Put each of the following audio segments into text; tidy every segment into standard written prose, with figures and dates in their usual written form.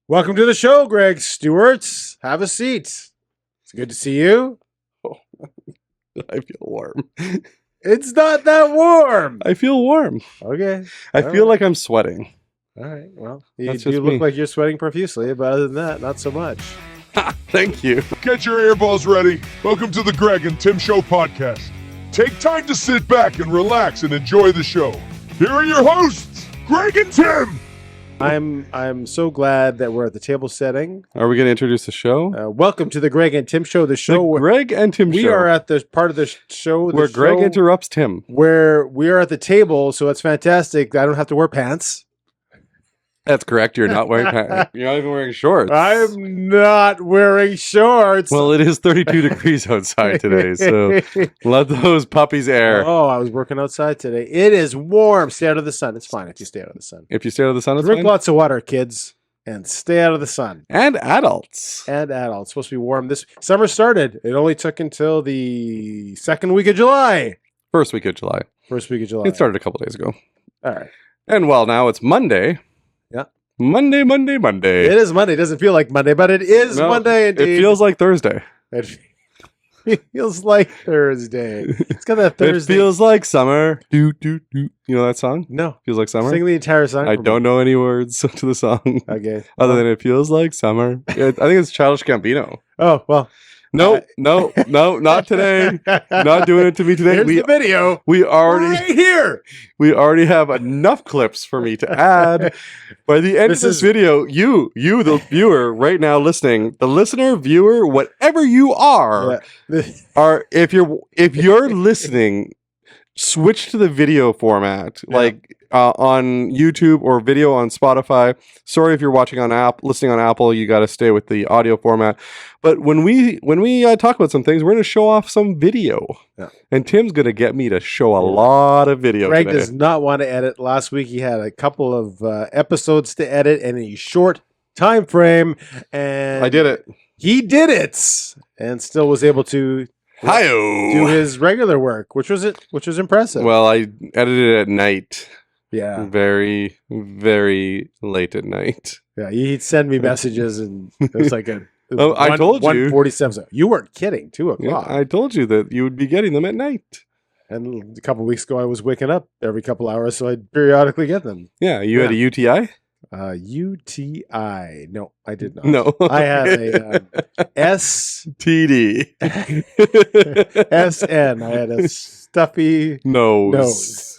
Welcome to the show, Greg Stewart. Have a seat. It's good to see you. Oh, I feel warm. It's not that warm. I feel warm. Okay. I feel like I'm sweating. All right. Well, you That's do just look me. like you're sweating profusely, but other than that, not so much. Thank you. Get your earballs ready. Welcome to the Greg and Tim Show podcast. Take time to sit back and relax and enjoy the show. Here are your hosts, Greg and Tim. I'm so glad that we're at the table setting. Are we going to introduce the show? Welcome to the Greg and Tim Show, the show The where Greg and Tim we show. are at the part of the show where Greg interrupts Tim. where we are at the table, so it's fantastic. I don't have to wear pants. That's correct. You're not wearing pants. You're not even wearing shorts. I'm not wearing shorts. Well, it is 32 degrees outside today, so let those puppies air. Oh, I was working outside today. It is warm. Stay out of the sun. It's fine if you stay out of the sun. If you stay out of the sun, it's Drink fine. lots of water, kids, and stay out of the sun. And adults. And adults. It's supposed to be warm. This summer started. It only took until the second week of July. First week of July. First week of July. It started a couple days ago. All right. And well, now it's Monday. Yeah. Monday. It is Monday. It doesn't feel like Monday, but it is No, Monday indeed. It feels like Thursday. It feels like Thursday. It's got that Thursday. It feels like summer. Do, do, do. You know that song? No. Feels like summer? Sing the entire song. I for me. don't know any words to the song Okay. other than it feels like summer. I think it's Childish Gambino. Oh, well. No, not today. Not doing it to me today. Here's the video. We already Right here. we already have enough clips for me to add. By the end This of this is- video, you the viewer right now listening, the listener, viewer, whatever you are, Yeah. if you're listening, switch to the video format, Yeah. like on YouTube or video on Spotify. Sorry if you're watching on listening on Apple, you got to stay with the audio format. But when we talk about some things, we're going to show off some video, Yeah. and Tim's going to get me to show a lot of video. Greg today. does not want to edit. Last week he had a couple of episodes to edit in a short time frame, and I did it. He did it, and still was able to do Hi-yo. his regular work, which was impressive. Well, I edited it at night, yeah, very, very late at night. yeah. He'd send me messages, and it was like a. Oh, I told you. 1:47. You weren't kidding. 2:00. Yeah, I told you that you would be getting them at night. And a couple weeks ago, I was waking up every couple hours, so I'd periodically get them. Yeah, you had a UTI? UTI. No, I did not. No. I have a TD. SN. I had a stuffy Nose. nose.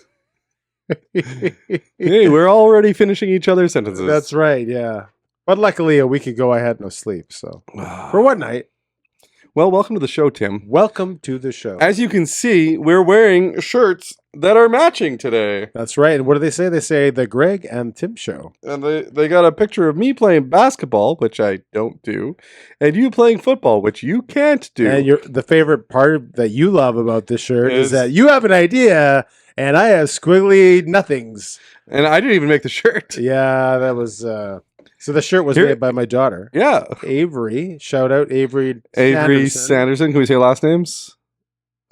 Hey, we're already finishing each other's sentences. That's right, yeah. But luckily, a week ago, I had no sleep. So for one night, Well, welcome to the show, Tim. welcome to the show. As you can see, we're wearing shirts that are matching today. That's right. And what do they say? They say the Greg and Tim show. And they got a picture of me playing basketball, which I don't do, and you playing football, which you can't do. And the favorite part that you love about this shirt is Is- that you have an idea and I have squiggly nothings. And I didn't even make the shirt. Yeah, that was... so the shirt was Here- made by my daughter, Yeah. Avery. Shout out Avery. Avery Sanderson. Sanderson. Can we say last names?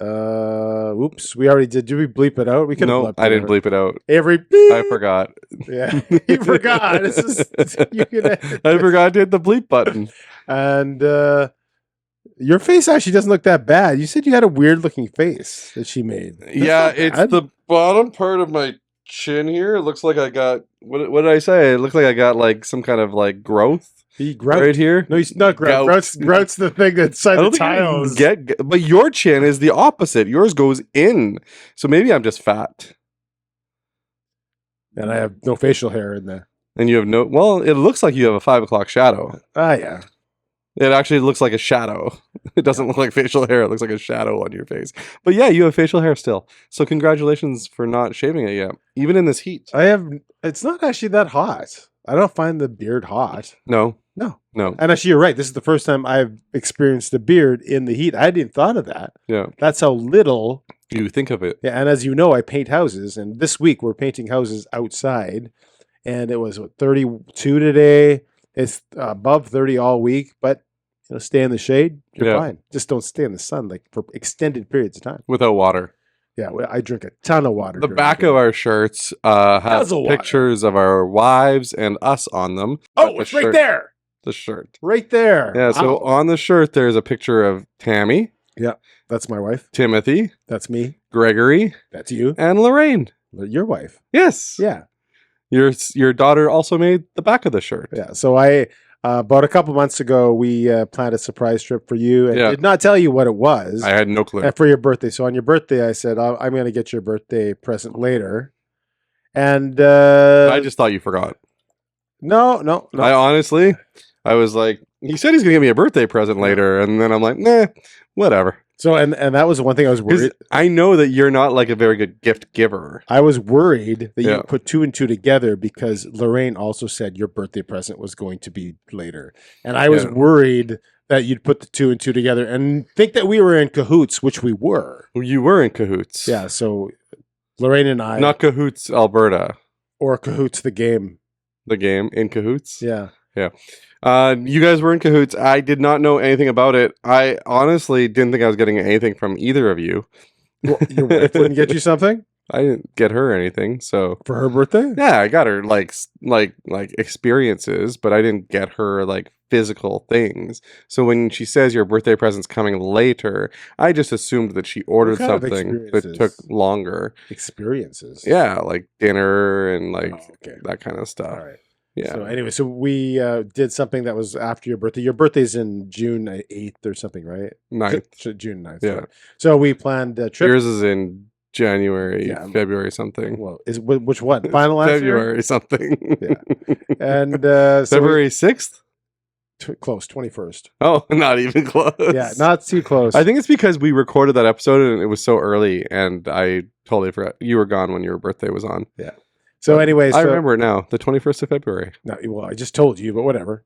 Oops, we already did. Did we bleep it out? We could. No, I didn't bleep it out. Avery. I forgot. Yeah, you forgot. This is you can. I forgot to hit the bleep button. And your face actually doesn't look that bad. You said you had a weird looking face that she made. That's Yeah, not it's bad. the bottom part of my chin here. It looks like I got what did I say? It looks like I got like some kind of like growth He grout. right here. No, he's not grout. Gout. Grout's the thing that's I inside the don't think I tiles. can but your chin is the opposite. Yours goes in. So maybe I'm just fat. And I have no facial hair in there. And you have no well, it looks like you have a 5 o'clock shadow. Ah, yeah. It actually looks like a shadow. It doesn't look like facial hair. It looks like a shadow on your face. But yeah, you have facial hair still. So congratulations for not shaving it yet, even in this heat. I have. It's not actually that hot. I don't find the beard hot. No. No. No. And actually, you're right. This is the first time I've experienced the beard in the heat. I hadn't even thought of that. Yeah. That's how little. You think of it. Yeah. And as you know, I paint houses. And this week we're painting houses outside. And it was 32 today. It's above 30 all week. But stay in the shade. You're Yeah. fine. Just don't stay in the sun like for extended periods of time. Without water. Yeah, I drink a ton of water. The during back day. of our shirts has Guzzle water. pictures of our wives and us on them. Oh, The it's right shirt- there. The shirt. Right there. Yeah, so Wow. on the shirt, there's a picture of Tammy, That's my wife. Timothy, That's me. Gregory, That's you. and Lorraine. Your wife. Yes. Yeah. Your daughter also made the back of the shirt. Yeah. So I about a couple months ago we planned a surprise trip for you and did not tell you what it was. I had no clue. And for your birthday. So on your birthday, I said I'm going to get your birthday present later. And I just thought you forgot. No. I honestly, I was like, he said he's gonna give me a birthday present later, and then I'm like, nah, whatever. So and that was the one thing I was 'Cause worried. I know that you're not like a very good gift giver. I was worried that Yeah. you put two and two together because Lorraine also said your birthday present was going to be later. And I was Yeah. worried that you'd put the two and two together and think that we were in cahoots, which we were. You were in cahoots. Yeah, so Lorraine and I, Not cahoots, Alberta. or cahoots the game. The game in cahoots. Yeah. You guys were in cahoots. I did not know anything about it. I honestly didn't think I was getting anything from either of you. Well, your wife wouldn't get you something I didn't get her anything, so for her birthday? yeah, I got her like experiences, but I didn't get her like physical things. So when she says your birthday present's coming later, I just assumed that she ordered kind of something that took experiences? longer. Experiences. Yeah, like dinner and like Oh, okay. that kind of stuff. All right. Yeah. So anyway, so we did something that was after your birthday. Your birthday's in June 8th or something, right? Ninth. June 9th. Yeah. Sorry. So we planned a trip. Yours is in January, Yeah. February something. Well, which one? Final answer? February something. Yeah. And so February 6th? close, 21st. Oh, not even close. Yeah, not too close. I think it's because we recorded that episode and it was so early and I totally forgot. You were gone when your birthday was on. So anyway, I remember it now, the 21st of February. No, well, I just told you, but whatever.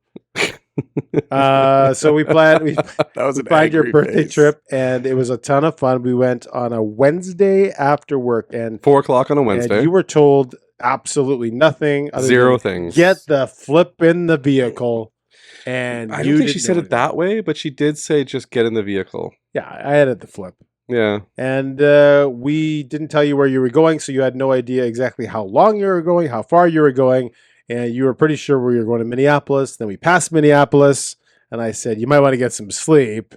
So we planned That was an your angry birthday face. trip, and it was a ton of fun. We went on a Wednesday after work, and 4:00 on a and Wednesday. you were told absolutely nothing. Other Zero than things. Get the flip in the vehicle, and I you don't think she didn't said know it that way, but she did say just get in the vehicle. anything. Yeah, I added the flip. Yeah. And we didn't tell you where you were going, so you had no idea exactly how long you were going, how far you were going, and you were pretty sure we were going to Minneapolis. Then we passed Minneapolis, and I said, you might want to get some sleep.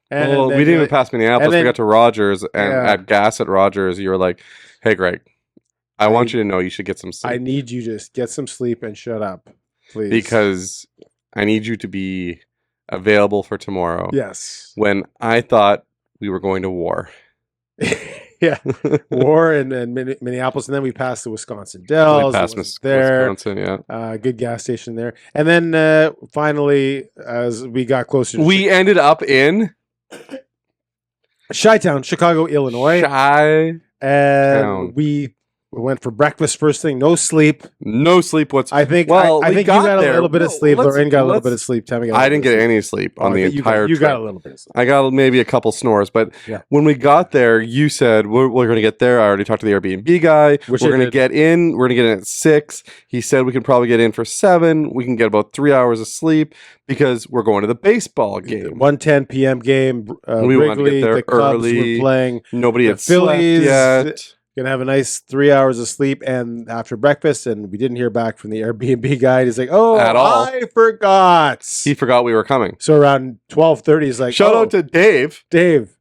And Well, then we didn't you're even pass Minneapolis. and then- We got to Rogers, and Yeah. at gas at Rogers, you were like, hey, Greg, I want you to know you should get some I sleep need you to just get some sleep and shut up, please. because I need you to be available for tomorrow. Yes. When I thought we were going to war. Yeah. War and Minneapolis, and then we passed the Wisconsin Dells. We passed It was there. Wisconsin, yeah. Good gas station there. And then finally, as we got closer to We ended up in Chi-Town, Chicago, Illinois. Chi. And Town. we went for breakfast first thing, no sleep. No sleep whatsoever. I think Well, I we think got you got there. a little bit of Well, sleep. let's- Lorraine got a little let's- bit of sleep. Tammy got a I little didn't bit get of sleep. any sleep on the I think entire you trip. got a little bit of sleep. I got maybe a couple snores, but Yeah. when we got there, you said we're going to get there. I already talked to the Airbnb guy. Which we're I going to did. get in. We're going to get in at 6. He said we can probably get in for 7. We can get about 3 hours of sleep because we're going to the baseball game. 1:10 p.m. game. We wanted to get Wrigley, there the Cubs early. were playing. Nobody The had slept Phillies- yet. Gonna have a nice 3 hours of sleep and after breakfast, and we didn't hear back from the Airbnb guy. He's like, "Oh, At all. I forgot." He forgot we were coming. So around 12:30, he's like, Shout "Oh, out to Dave. Dave."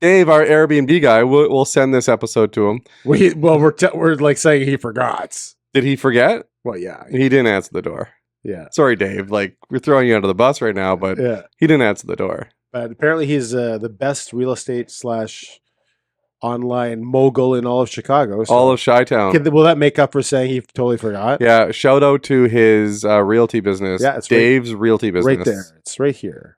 Dave, our Airbnb guy. We'll send this episode to him. We're like saying he forgot. Did he forget? Well, yeah, He didn't answer the door. yeah, Sorry, Dave. Like, we're throwing you under the bus right now, but yeah. he didn't answer the door. But apparently, he's the best real estate / online mogul in all of Chicago. So All of Chi-Town. will that make up for saying he totally forgot? Yeah, shout out to his realty business. Yeah, it's right- Dave's realty business. Right there. It's right here.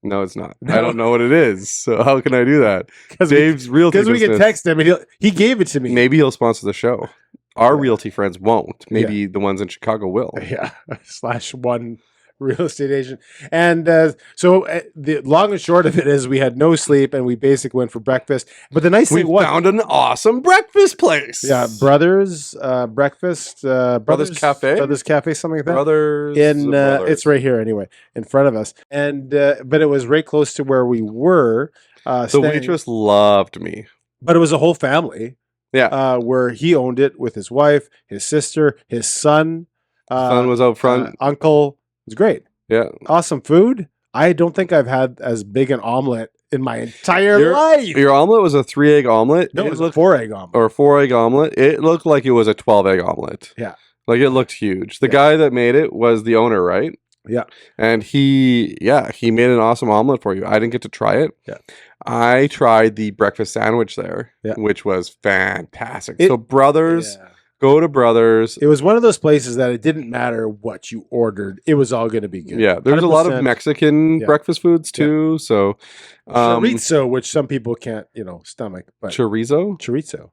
No, it's not. No. I don't know what it is. So how can I do that? Because Dave's realty we business. can text him and he gave it to me. Maybe he'll sponsor the show. Our Yeah. realty friends won't. Maybe the ones in Chicago will. Yeah, /1 real estate agent. And so the long and short of it is we had no sleep and we basically went for breakfast. But the nice We thing was, found an awesome breakfast place. yeah, Brothers Breakfast, Brothers Cafe? Brothers Cafe, something like that. Brothers. In Brothers. it's right here anyway, in front of us, and but it was right close to where we were. The staying- waitress loved me. But it was a whole family. Yeah. Where he owned it with his wife, his sister, his son. Son was out front. Uncle. It was great. Yeah. Awesome food. I don't think I've had as big an omelet in my entire life. Your omelet was a 3-egg omelet. No, it was a 4-egg omelet. Or a 4-egg omelet. It looked like it was a 12-egg omelet. Yeah. Like it looked huge. The guy that made it was the owner, right? Yeah. And he made an awesome omelet for you. I didn't get to try it. Yeah. I tried the breakfast sandwich there, which was fantastic. So Brothers, go to Brothers. It was one of those places that it didn't matter what you ordered. It was all going to be good. Yeah. There's a lot of Mexican breakfast foods too. Yeah. So chorizo, which some people can't, stomach. But chorizo? Chorizo.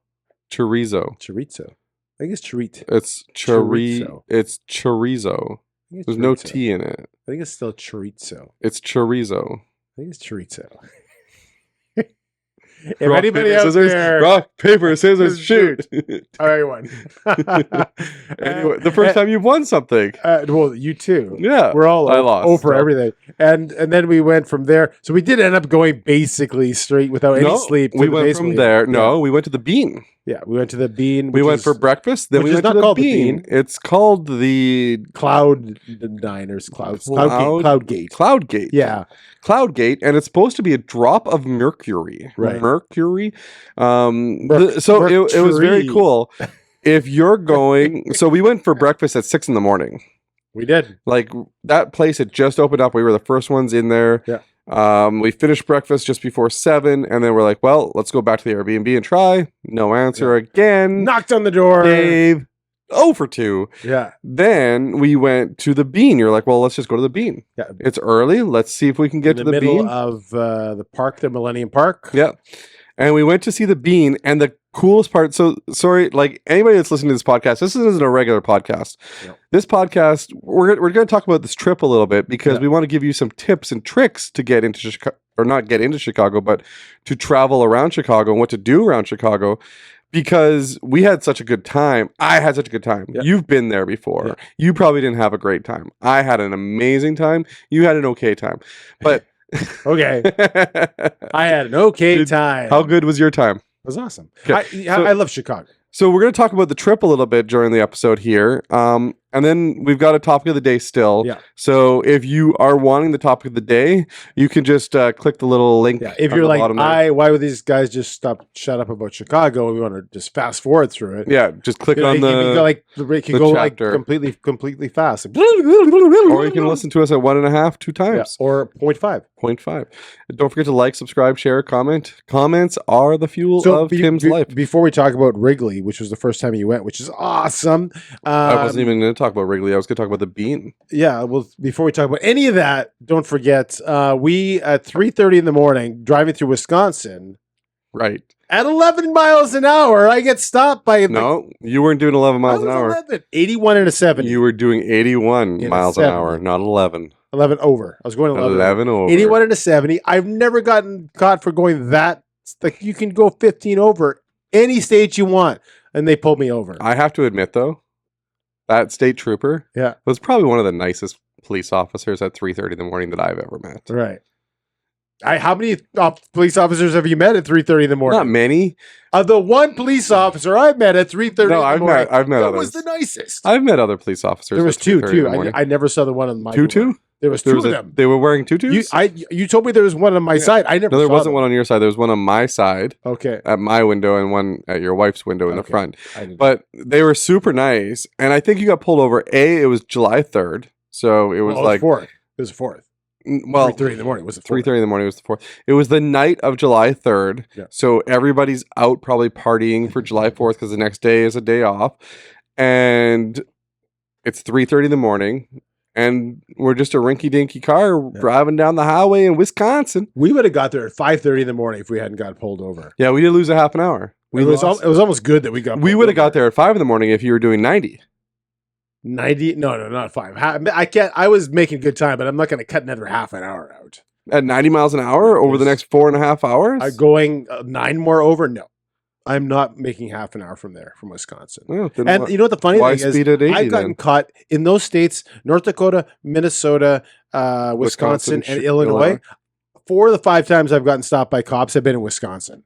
I think it's chorizo. It's chorizo. It's chorizo. There's no T in it. I think it's still chorizo. It's chorizo. I think it's chorizo. If anybody out there, rock, paper, scissors, shoot. All right, one. Anyway, the first time you've won something. Well, you too. Yeah, we're all I lost over everything, and then we went from there. So we did end up going basically straight without any sleep. We went from there. No, we went to the Bean. Yeah, we went to the Bean. We went for breakfast. Then we went to the Bean. It's called the Cloud Diners. Cloudgate. Cloudgate. Yeah. Cloudgate, and it's supposed to be a drop of mercury. Right. Mercury. So it was very cool. If you're going, so we went for breakfast at 6 a.m. We did. Like that place had just opened up. We were the first ones in there. Yeah. We finished breakfast just before 7, and then we're like, well, let's go back to the Airbnb and try. No answer again. Knocked on the door. Dave. 0 for 2. Yeah. Then we went to the Bean. You're like, well, let's just go to the Bean. Yeah. It's early. Let's see if we can get to the Bean. In the middle of the park, the Millennium Park. Yeah. And we went to see the Bean, and the coolest part. So sorry, like anybody that's listening to this podcast, this isn't a regular podcast. Yep. This podcast, we're going to talk about this trip a little bit because we want to give you some tips and tricks to get into Chicago, or not get into Chicago, but to travel around Chicago and what to do around Chicago. Because we had such a good time. I had such a good time. Yep. You've been there before. Yep. You probably didn't have a great time. I had an amazing time. You had an okay time. But okay. I had an okay time. How good was your time? It was awesome. Okay. I love Chicago. So we're going to talk about the trip a little bit during the episode here. And then we've got a topic of the day still. Yeah. So if you are wanting the topic of the day, you can just click the little link. Yeah. If you're like, why would these guys just shut up about Chicago and we want to just fast forward through it? Yeah. Just click on it can go chapter. like completely fast. Or you can listen to us at 1.5, 2 times. Yeah, or 0.5. 0.5. Don't forget to like, subscribe, share, comment. Comments are the fuel of Tim's life. Before we talk about Wrigley, which was the first time you went, which is awesome. I wasn't even going to talk about Wrigley. I was going to talk about the Bean. Yeah. Well, before we talk about any of that, don't forget, we at 3:30 in the morning, driving through Wisconsin. Right. At 11 miles an hour, I get stopped by... No, you weren't doing 11 miles an hour. 11, 81 and a 70. You were doing 81 miles an hour, not 11. 11 over. I was going 11 over. 81 and a 70. I've never gotten caught for going that. Like, you can go 15 over any state you want, and they pulled me over. I have to admit, though, that state trooper was probably one of the nicest police officers at 3:30 in the morning that I've ever met. Right. How many police officers have you met at 3:30 in the morning? Not many. The one police officer I met at 3:30 in the morning. I've met others. Was the nicest. I've met other police officers. There was two. I never saw the one on my two? There was two of them. They were wearing tutus? You told me there was one on my side. I never saw No, there wasn't one on your side. There was one on my side. Okay. At my window and one at your wife's window in the front. But they were super nice. And I think you got pulled over. It was July 3rd. So it was like... 4th. It was the 4th. Well, 3:30 in the morning was the 3:30 in the morning was the 4th. It was the night of July 3rd. Yeah. So everybody's out probably partying for July 4th because the next day is a day off. And it's 3:30 in the morning. And we're just a rinky-dinky car driving down the highway in Wisconsin. We would have got there at 5:30 in the morning if we hadn't got pulled over. Yeah, we did lose a half an hour. It was almost good that we got. We would have got there at 5 in the morning if you were doing 90. 90? No, not 5. I can't. I was making good time, but I'm not going to cut another half an hour out. At 90 miles an hour over the next 4.5 hours? Going 9 more over? No. I'm not making half an hour from there, from Wisconsin. Well, and you know what the funny thing is? I've gotten caught in those states, North Dakota, Minnesota, Wisconsin, and Illinois. 4 of the 5 times I've gotten stopped by cops have been in Wisconsin.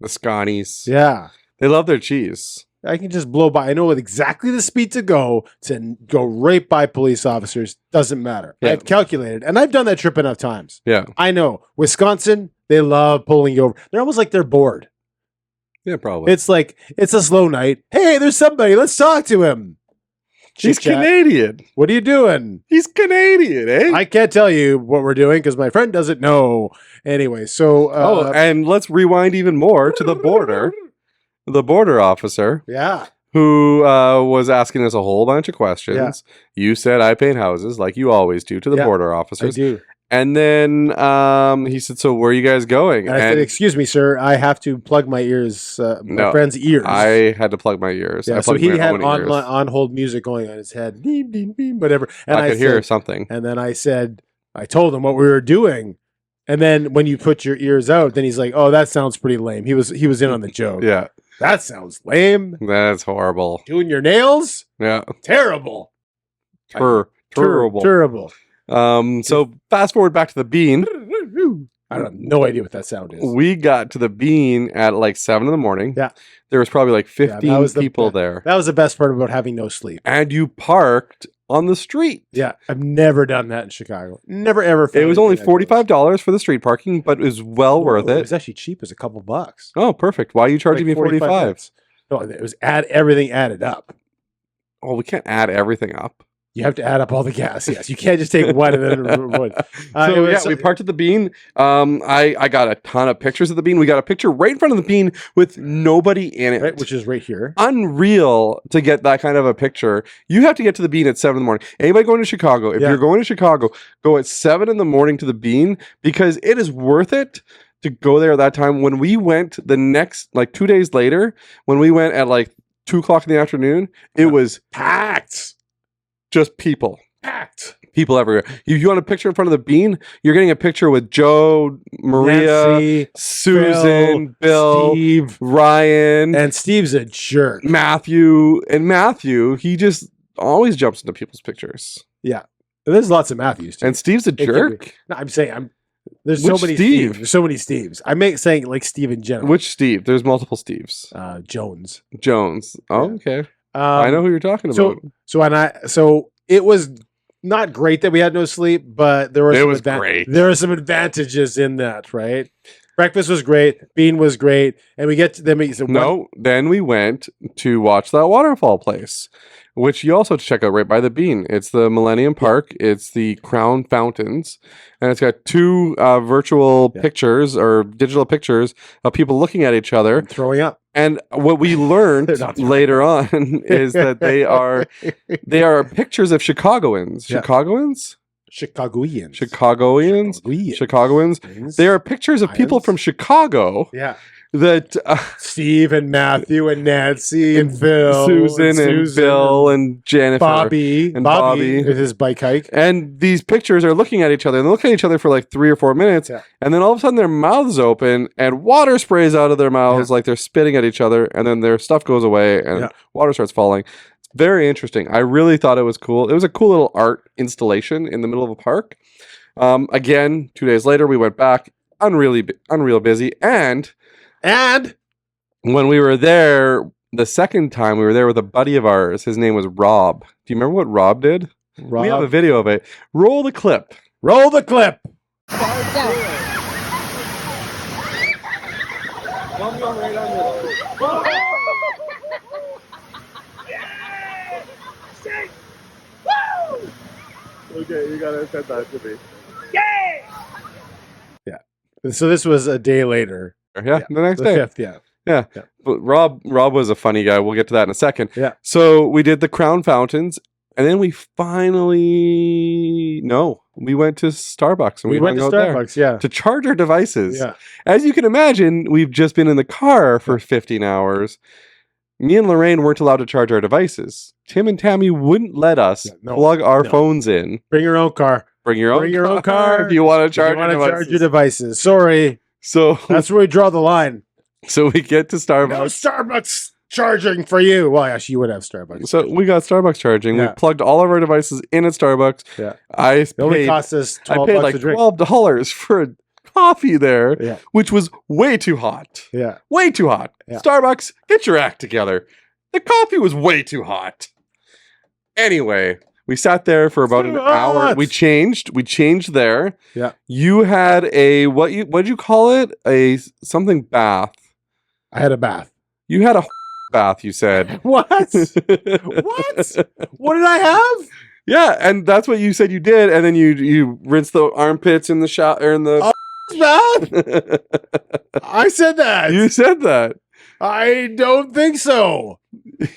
The Scotties. Yeah. They love their cheese. I can just blow by. I know exactly the speed to go right by police officers. Doesn't matter. Yeah. I've calculated, and I've done that trip enough times. Yeah. I know. Wisconsin, they love pulling you over. They're almost like they're bored. Yeah, probably. It's like, it's a slow night. Hey, there's somebody. Let's talk to him. He's Chit-chat. Canadian. What are you doing? He's Canadian, eh? I can't tell you what we're doing because my friend doesn't know. Anyway, so... and let's rewind even more to the border. The border officer, yeah. who was asking us a whole bunch of questions. Yeah. You said I paint houses like you always do to the border I officers. do. And then he said, so where are you guys going? And I said, excuse me, sir, I have to plug my ears, my friend's ears. I had to plug my ears. Yeah, I so he my had own ears. on hold music going on his head, beep, beep, beep, whatever. And I could hear something. And then I told him what we were doing. And then when you put your ears out, then he's like, "Oh, that sounds pretty lame." He was in on the joke. Yeah, that sounds lame. That's horrible. Doing your nails? Yeah, terrible. Terrible. So fast forward back to the Bean. I have no idea what that sound is. We got to the Bean at like 7 a.m. Yeah. There was probably like 15 people there. That was the best part about having no sleep. And you parked on the street. Yeah. I've never done that in Chicago. Never, ever. It was only $45 for the street parking, but it was well worth it. It was actually cheap. It was a couple bucks. Oh, perfect. Why are you charging me 45? No, it was everything added up. Oh, we can't add everything up. You have to add up all the gas. Yes, you can't just take one and then one. We parked at the Bean. I got a ton of pictures of the Bean. We got a picture right in front of the Bean with nobody in it, right, which is right here. Unreal to get that kind of a picture. You have to get to the Bean at 7 a.m. Anybody going to Chicago? If you're going to Chicago, go at 7 a.m. to the Bean because it is worth it to go there at that time. When we went the next, like 2 days later, when we went at like 2 o'clock in the afternoon, it was packed. Just people. Packed. People everywhere. If you want a picture in front of the Bean, you're getting a picture with Joe, Maria, Nancy, Susan, Bill, Steve, Ryan. And Steve's a jerk. Matthew. And Matthew, he just always jumps into people's pictures. Yeah. There's lots of Matthews too. And Steve's a jerk. No, I'm saying there's Which so many Steve? Steves. There's so many Steves. I'm saying like Steve in general. Which Steve? There's multiple Steves. Jones. Oh, okay. I know who you're talking about. So it was not great that we had no sleep, but there were great. There are some advantages in that, right? Breakfast was great, Bean was great, and we get to then then we went to watch that waterfall place, which you also have to check out right by the Bean. It's the Millennium Park. It's the Crown Fountains, and it's got two virtual pictures or digital pictures of people looking at each other and throwing up. And what we learned later on is that they are pictures of Chicagoans. Yeah. Chicagoans. They are pictures of people from Chicago. Yeah. That Steve and Matthew and Nancy and Phil, Susan and Bill and Jennifer, Bobby with his bike hike, and these pictures are looking at each other and they look at each other for like 3 or 4 minutes, and then all of a sudden their mouths open and water sprays out of their mouths like they're spitting at each other, and then their stuff goes away and water starts falling. It's very interesting. I really thought it was cool. It was a cool little art installation in the middle of a park. Again, 2 days later we went back, unreal busy, and when we were there, the second time we were there with a buddy of ours. His name was Rob. Do you remember what Rob did? We have a video of it. Roll the clip. Roll the clip. Okay, you gotta send that to me. Yeah. So this was a day later. Yeah, the next day. 5th, yeah. But Rob was a funny guy. We'll get to that in a second. Yeah. So we did the Crown Fountains, and then we went to Starbucks, and we went to Starbucks, to charge our devices. Yeah. As you can imagine, we've just been in the car for 15 hours. Me and Lorraine weren't allowed to charge our devices. Tim and Tammy wouldn't let us plug our phones in. Bring your own car. Bring your own car if you want to charge your devices. Sorry. So that's where we draw the line. So we get to Starbucks. No Starbucks charging for you. Well, actually, you would have Starbucks. So we got Starbucks charging. We plugged all of our devices in at Starbucks. Yeah. It only cost us $12 I paid like $12 for a coffee there, Yeah. which was way too hot. Yeah. Way too hot. Yeah. Starbucks, get your act together. The coffee was way too hot. Anyway, we sat there for about an hour. We changed there. Yeah. You had a what'd you call it? A something bath. I had a bath. You had a bath, you said. What? What? What did I have? Yeah, and that's what you said you did, and then you rinsed the armpits in the shower or in the bath? I said that. You said that. I don't think so.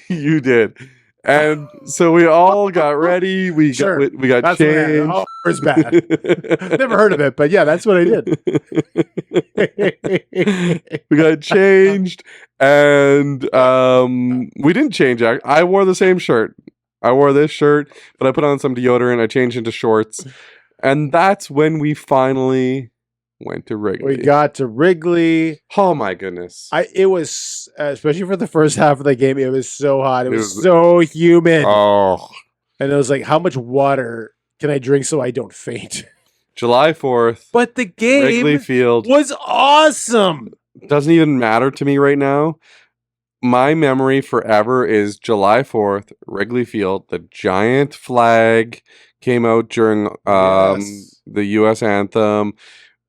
You did. And so we all got ready. We got That's changed. Oh, it's bad. Never heard of it, but yeah, that's what I did. We got changed, and we didn't change. I wore the same shirt. I wore this shirt, but I put on some deodorant. I changed into shorts, and that's when we finally went to Wrigley. We got to Wrigley. Oh my goodness! It was especially for the first half of the game. It was so hot. It was so humid. Oh, and it was like, how much water can I drink so I don't faint? July 4th. But the game Wrigley Field was awesome. Doesn't even matter to me right now. My memory forever is July 4th, Wrigley Field. The giant flag came out during the U.S. anthem.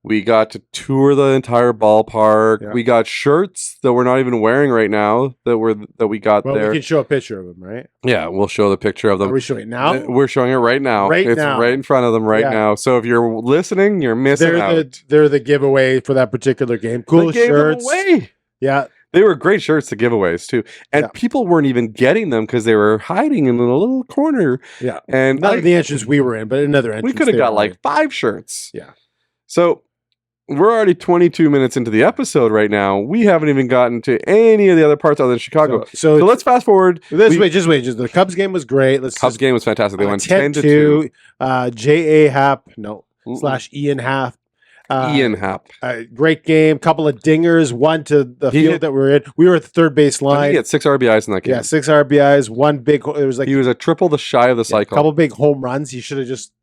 We got to tour the entire ballpark. Yeah. We got shirts that we're not even wearing right now that we got there. We can show a picture of them, right? Yeah, we'll show the picture of them. Are we showing it now? We're showing it right now. Right it's now. right in front of them right now. So if you're listening, you're missing out. They're the giveaway for that particular game. Cool shirts. Away. Yeah. They were great shirts to giveaways too. And people weren't even getting them because they were hiding in a little corner. Yeah. And not the entrance we were in, but another entrance. We could have got like 5 shirts. Yeah. So we're already 22 minutes into the episode right now. We haven't even gotten to any of the other parts other than Chicago. So let's fast forward. Just wait. The Cubs game was great. Cubs game was fantastic. They won 10-2. J.A. Happ, / Ian Happ. Ian Happ. Great game. Couple of dingers. One to the field that we're in. We were at the third base line. He had 6 RBIs in that game. Yeah, 6 RBIs. One big. It was like he was a triple the shy of the cycle. A couple big home runs. He should have just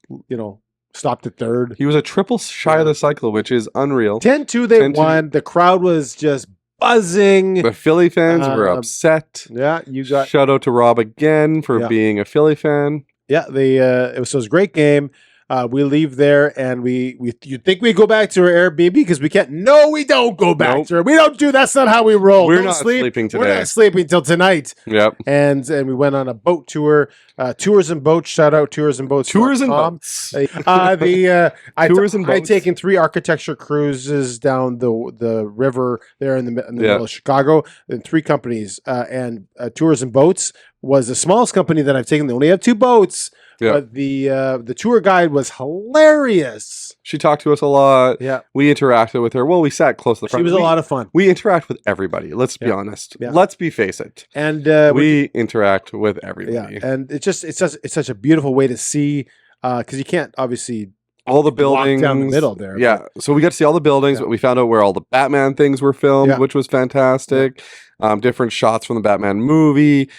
stopped at third. He was a triple shy of the cycle, which is unreal. 10-2 they won. The crowd was just buzzing. The Philly fans were upset. Yeah, you got shout out to Rob again for being a Philly fan. Yeah, it was a great game. We leave there and you'd think we go back to our Airbnb because we can't. No, we don't go back to it. We don't do. That's not how we roll. We're not sleeping today. We're not sleeping till tonight. Yep. And we went on a boat tour. Tours and Boats. Shout out Tours and Boats. Tours and Boats. I'd taken 3 architecture cruises down the river there in the middle of Chicago, and 3 companies. And Tours and Boats was the smallest company that I've taken. They only have 2 boats. Yeah. But the tour guide was hilarious. She talked to us a lot. Yeah. We interacted with her. Well, we sat close to the front. She was a lot of fun. We interact with everybody. Let's be honest. Yeah. Let's face it. And we interact with everybody. Yeah. And it's such a beautiful way to see because you can't obviously all the buildings walk down the middle there. Yeah. So we got to see all the buildings, but we found out where all the Batman things were filmed, which was fantastic. Different shots from the Batman movie.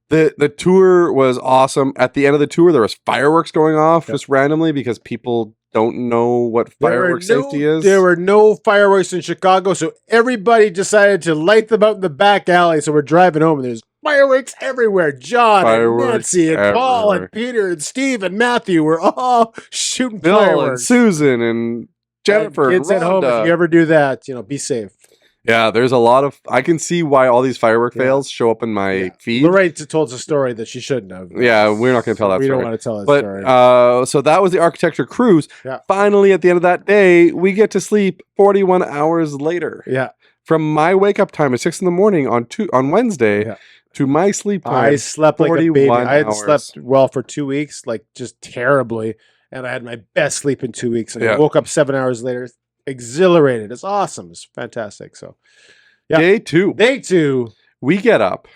The tour was awesome. At the end of the tour, there was fireworks going off just randomly because people don't know what fireworks safety is. There were no fireworks in Chicago, so everybody decided to light them out in the back alley. So we're driving home, and there's fireworks everywhere. John and Nancy and Paul and Peter and Steve and Matthew were all shooting Bill fireworks. And Susan and Jennifer and kids at home, if you ever do that, be safe. Yeah, there's a lot of. I can see why all these firework fails show up in my feed. Lorraine told us a story that she shouldn't have. Yeah, we're not going to tell that story. We don't want to tell that story. So that was the architecture cruise. Yeah. Finally, at the end of that day, we get to sleep 41 hours later. Yeah. From my wake up time at 6 a.m. on Wednesday to my sleep time. I slept like a baby. I had hours. slept well for 2 weeks, like just terribly, and I had my best sleep in 2 weeks. And I woke up 7 hours later. Exhilarated. It's awesome. It's fantastic. So, yeah. Day two. We get up.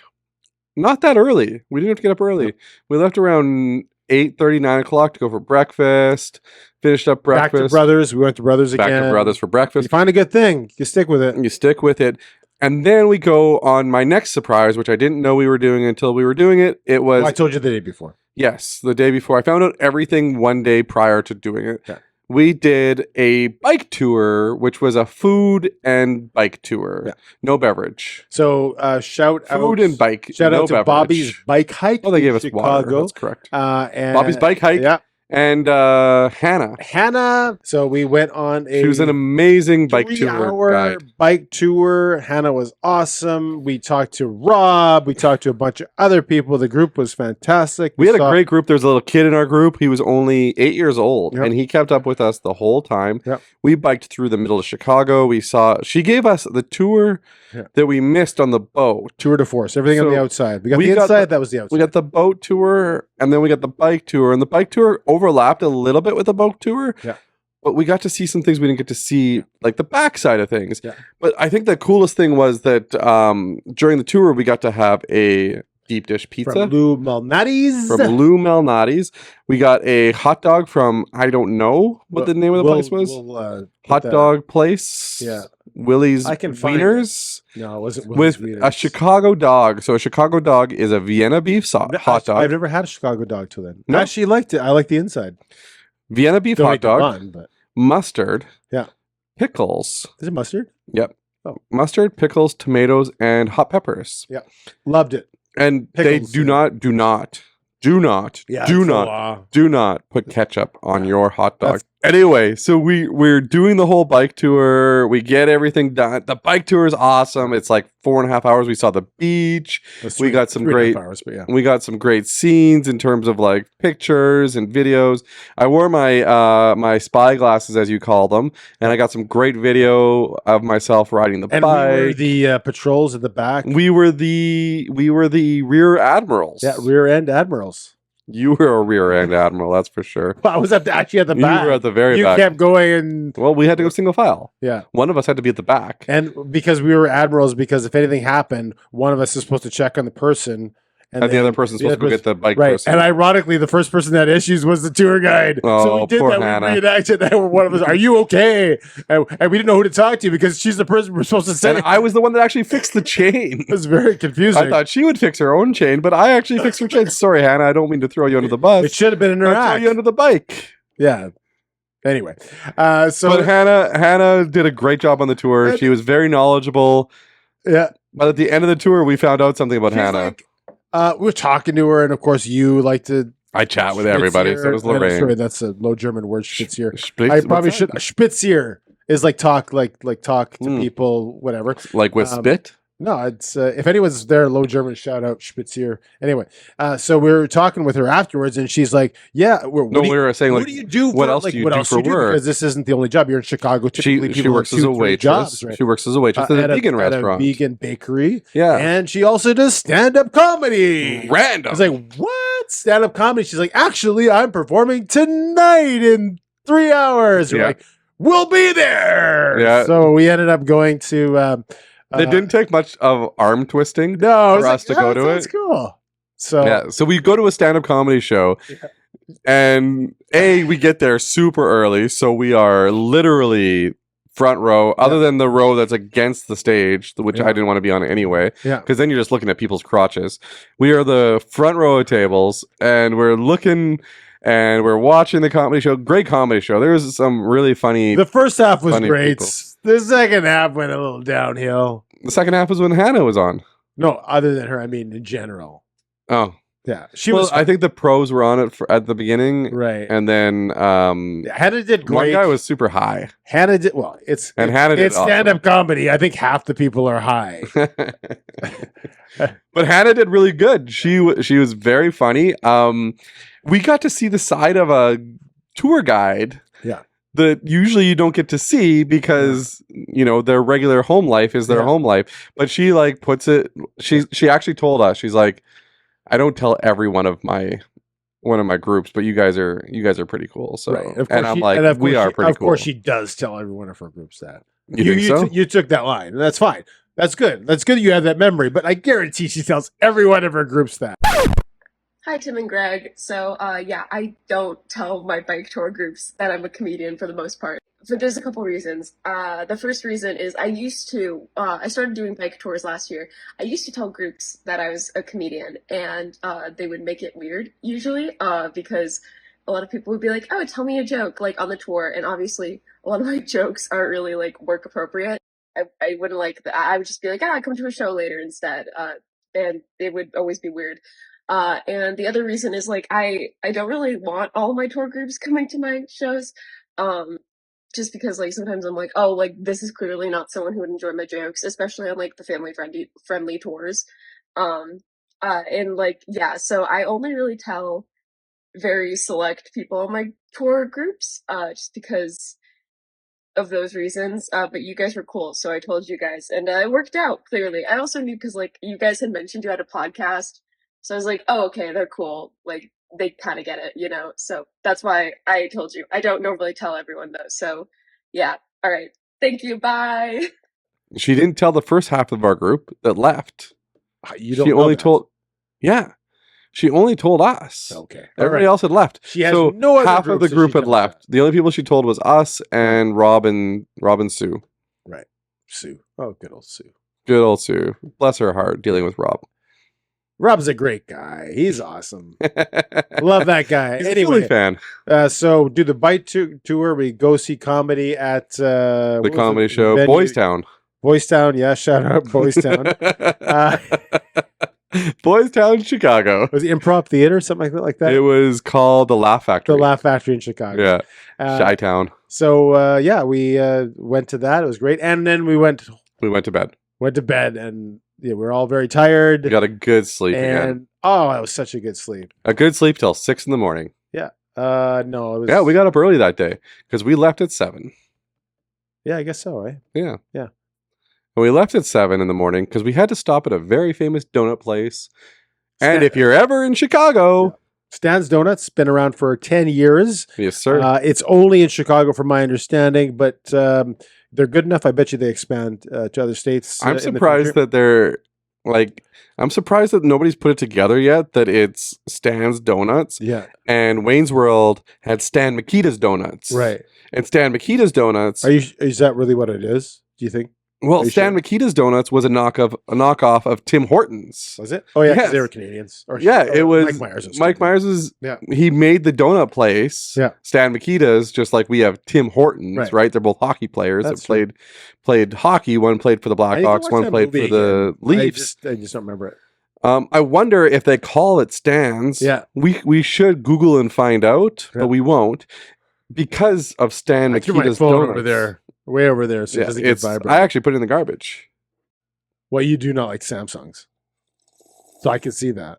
Not that early. We didn't have to get up early. We left around 8:30, 9 o'clock to go for breakfast. Finished up breakfast. Back to Brothers. We went to Brothers again. Back to Brothers for breakfast. You find a good thing. You stick with it. And then we go on my next surprise, which I didn't know we were doing until we were doing it. It was. I told you the day before. Yes, the day before. I found out everything one day prior to doing it. Yeah. we did a bike tour, which was a food and bike tour. Yeah. No beverage. So shout out Food and bike. Shout no out to beverage. Bobby's Bike Hike. Oh, they gave in us water. Chicago. That's correct. And Bobby's Bike Hike. Yeah. And Hannah. Hannah. So we went on a She was an amazing bike tour 3-hour guide. bike tour. Hannah was awesome. We talked to Rob. We talked to a bunch of other people. The group was fantastic. We had a great group. There was a little kid in our group. He was only 8 years old, Yep. and he kept up with us the whole time. Yep. We biked through the middle of Chicago. She gave us the tour that we missed on the boat. Tour de force. Everything on the outside. We got we the got inside. That was the outside. We got the boat tour, and then we got the bike tour, and the bike tour overlapped a little bit with the boat tour. Yeah. But we got to see some things we didn't get to see, like the backside of things. Yeah. But I think the coolest thing was that during the tour, we got to have a deep dish pizza From Lou Malnati's. from Lou Malnati's. We got a hot dog from, I don't know what the name of the place was. Hot dog place. Yeah. Willie's I can find Wieners. No, it wasn't Willie's With Wieners. a Chicago dog. So a Chicago dog is a Vienna beef hot dog. I've never had a Chicago dog till then. No? I actually liked it. I like the inside. Vienna beef Don't hot like the dog. bun, but Mustard. Yeah. Pickles. is it mustard? Yep. Oh. Mustard, pickles, tomatoes, and hot peppers. Loved it. And Pickles, they do not put ketchup on your hot dog. Anyway, so we're doing the whole bike tour. We get everything done. The bike tour is awesome. It's like 4.5 hours. We saw the beach. We got some great hours, but yeah. We got some great scenes in terms of like pictures and videos. I wore my my spy glasses, as you call them, and I got some great video of myself riding the And bike. we were the patrols at the back. We were the rear admirals. Yeah, rear end admirals. You were a rear end admiral, that's for sure. I was actually at the back. You were at the very you back. kept going and Well, we had to go single file. yeah. One of us had to be at the back. And because we were admirals, because if anything happened, one of us is supposed to check on the person. And the other person's supposed to go get the bike right. person. And ironically, the first person that had issues was the tour guide. So Oh, we did poor that. Hannah. We reenacted that. One of us, are you okay? And we didn't know who to talk to because she's the person we're supposed to say. And I was the one that actually fixed the chain. It was very confusing. I thought she would fix her own chain, but I actually fixed her chain. Sorry, Hannah, I don't mean to throw you under the bus. It should have been in her I throw act. you under the bike. Yeah. Anyway, so But Hannah did a great job on the tour. She was very knowledgeable. yeah, But at the end of the tour, we found out something about she's Hannah. like, we were talking to her, and of course, you like to. I chat with everybody. So does Lorraine. Sorry, that's a low German word. Spitzier. Spitz- I probably what's should. that? Spitzier is like talk to Hmm. people, whatever. Like with spit? No, it's if anyone's there, low German, shout out Spitzier. Anyway, so we were talking with her afterwards, and she's like, "Yeah, We were saying what like, do you do? what for, else like, do you what do else for do? work? Because this isn't the only job. You're in Chicago. Typically, she people works have as a 2-3 waitress. jobs, right? She works as a waitress at a vegan at restaurant. a vegan bakery. Yeah. And she also does stand-up comedy. Random. I was like, what? Stand-up comedy? She's like, actually, I'm performing tonight in 3 hours. We're Yeah. like, we'll be there. Yeah. So we ended up going to... It didn't take much of arm twisting no, for us to go to That's it. cool. So Yeah, so we go to a stand-up comedy show, and we get there super early, so we are literally front row, other than the row that's against the stage, which I didn't want to be on anyway, Yeah. because then you're just looking at people's crotches. We are the front row of tables, and we're looking, and we're watching the comedy show. Great comedy show. There was some really funny... the first half was funny great. people. The second half went a little downhill. The second half was when Hannah was on. No, other than her, I mean, in general. Oh. Yeah. She Well, was... I think the pros were on it at the beginning, right. and then Hannah did great. one guy was super high. Hannah did well. It's Hannah did it's stand-up comedy. I think half the people are high. But Hannah did really good. She was very funny. We got to see the side of a tour guide. Yeah. That usually you don't get to see because their regular home life is their home life. But she like puts it. She actually told us, she's like, I don't tell every one of my groups, but you guys are pretty cool. So Right. Of and course I'm she- like, and of we course are she- pretty Of cool. course, she does tell every one of her groups that. You think so? You took that line, and that's fine. That's good. That's good. You have that memory. But I guarantee she tells every one of her groups that. Hi, Tim and Greg. So, I don't tell my bike tour groups that I'm a comedian for the most part. But there's a couple reasons. The first reason is I started doing bike tours last year. I used to tell groups that I was a comedian, and they would make it weird, usually, because a lot of people would be like, "Oh, tell me a joke," like on the tour, and obviously a lot of my jokes aren't really like work appropriate. I wouldn't like that. I would just be like, come to a show later instead. And it would always be weird. And the other reason is like, I don't really want all my tour groups coming to my shows. Just because like sometimes I'm like, oh, like this is clearly not someone who would enjoy my jokes, especially on like the family friendly tours. And like, yeah, so I only really tell very select people on my tour groups, just because of those reasons. But you guys were cool, so I told you guys, and it worked out clearly. I also knew because like you guys had mentioned you had a podcast, so I was like, oh, okay, they're cool. Like they kind of get it, you know. So that's why I told you. I don't normally tell everyone though. So yeah, all right. Thank you. Bye. She didn't tell the first half of our group that left. You don't She know only that. told. Yeah. She only told us. Okay. Everybody else had left. She has so no other half of the so group she had tells left. us. The only people she told was us and Rob and Sue. Right. Sue. Oh, good old Sue. Good old Sue. Bless her heart dealing with Rob. Rob's a great guy. He's awesome. Love that guy. He's a Anyway, Philly fan. so do the Bite tour. We go see comedy at The comedy show, Boys Town. Boys Town. Yeah, shout out Boys Town. Boys Town, Chicago. Was it Improv Theater, something like that? It was called the Laugh Factory. The Laugh Factory in Chicago. Yeah. Uh, Chi-Town. So yeah, we went to that. It was great, and then we went to bed. and yeah, we were all very tired. We got a good sleep again. And oh, it was such a good sleep. A good sleep till 6 a.m. Yeah. No, it was. Yeah, we got up early that day because we left at 7. Yeah, I guess so. Right. Yeah. Yeah. And we left at 7 a.m. because we had to stop at a very famous donut place. And if you're ever in Chicago, Stan's Donuts been around for 10 years. yes, sir. It's only in Chicago, from my understanding, but they're good enough. I bet you they expand to other states. I'm surprised that they're like. I'm surprised that nobody's put it together yet. That it's Stan's Donuts. Yeah. And Wayne's World had Stan Mikita's Donuts. Right. And Stan Mikita's Donuts. Is that really what it is? Do you think? Well, Stan sure? Mikita's Donuts was a knockoff of Tim Hortons. Was it? Oh yeah, 'cause Yes. they were Canadians. It was Mike Myers. Mike Myers. Yeah. He made the donut place. Yeah. Stan Mikita's, just like we have Tim Hortons, Right. right? They're both hockey players That's that played hockey. One played for the I need to Blackhawks. watch One that played for movie the again. Leafs. I just don't remember it. I wonder if they call it Stan's. Yeah. We should Google and find out, Yeah. but we won't because of Stan I threw my Mikita's phone donuts. over there, way over there, so it Yeah, doesn't get vibrant. I actually put it in the garbage. Well, you do not like Samsungs, so I can see that.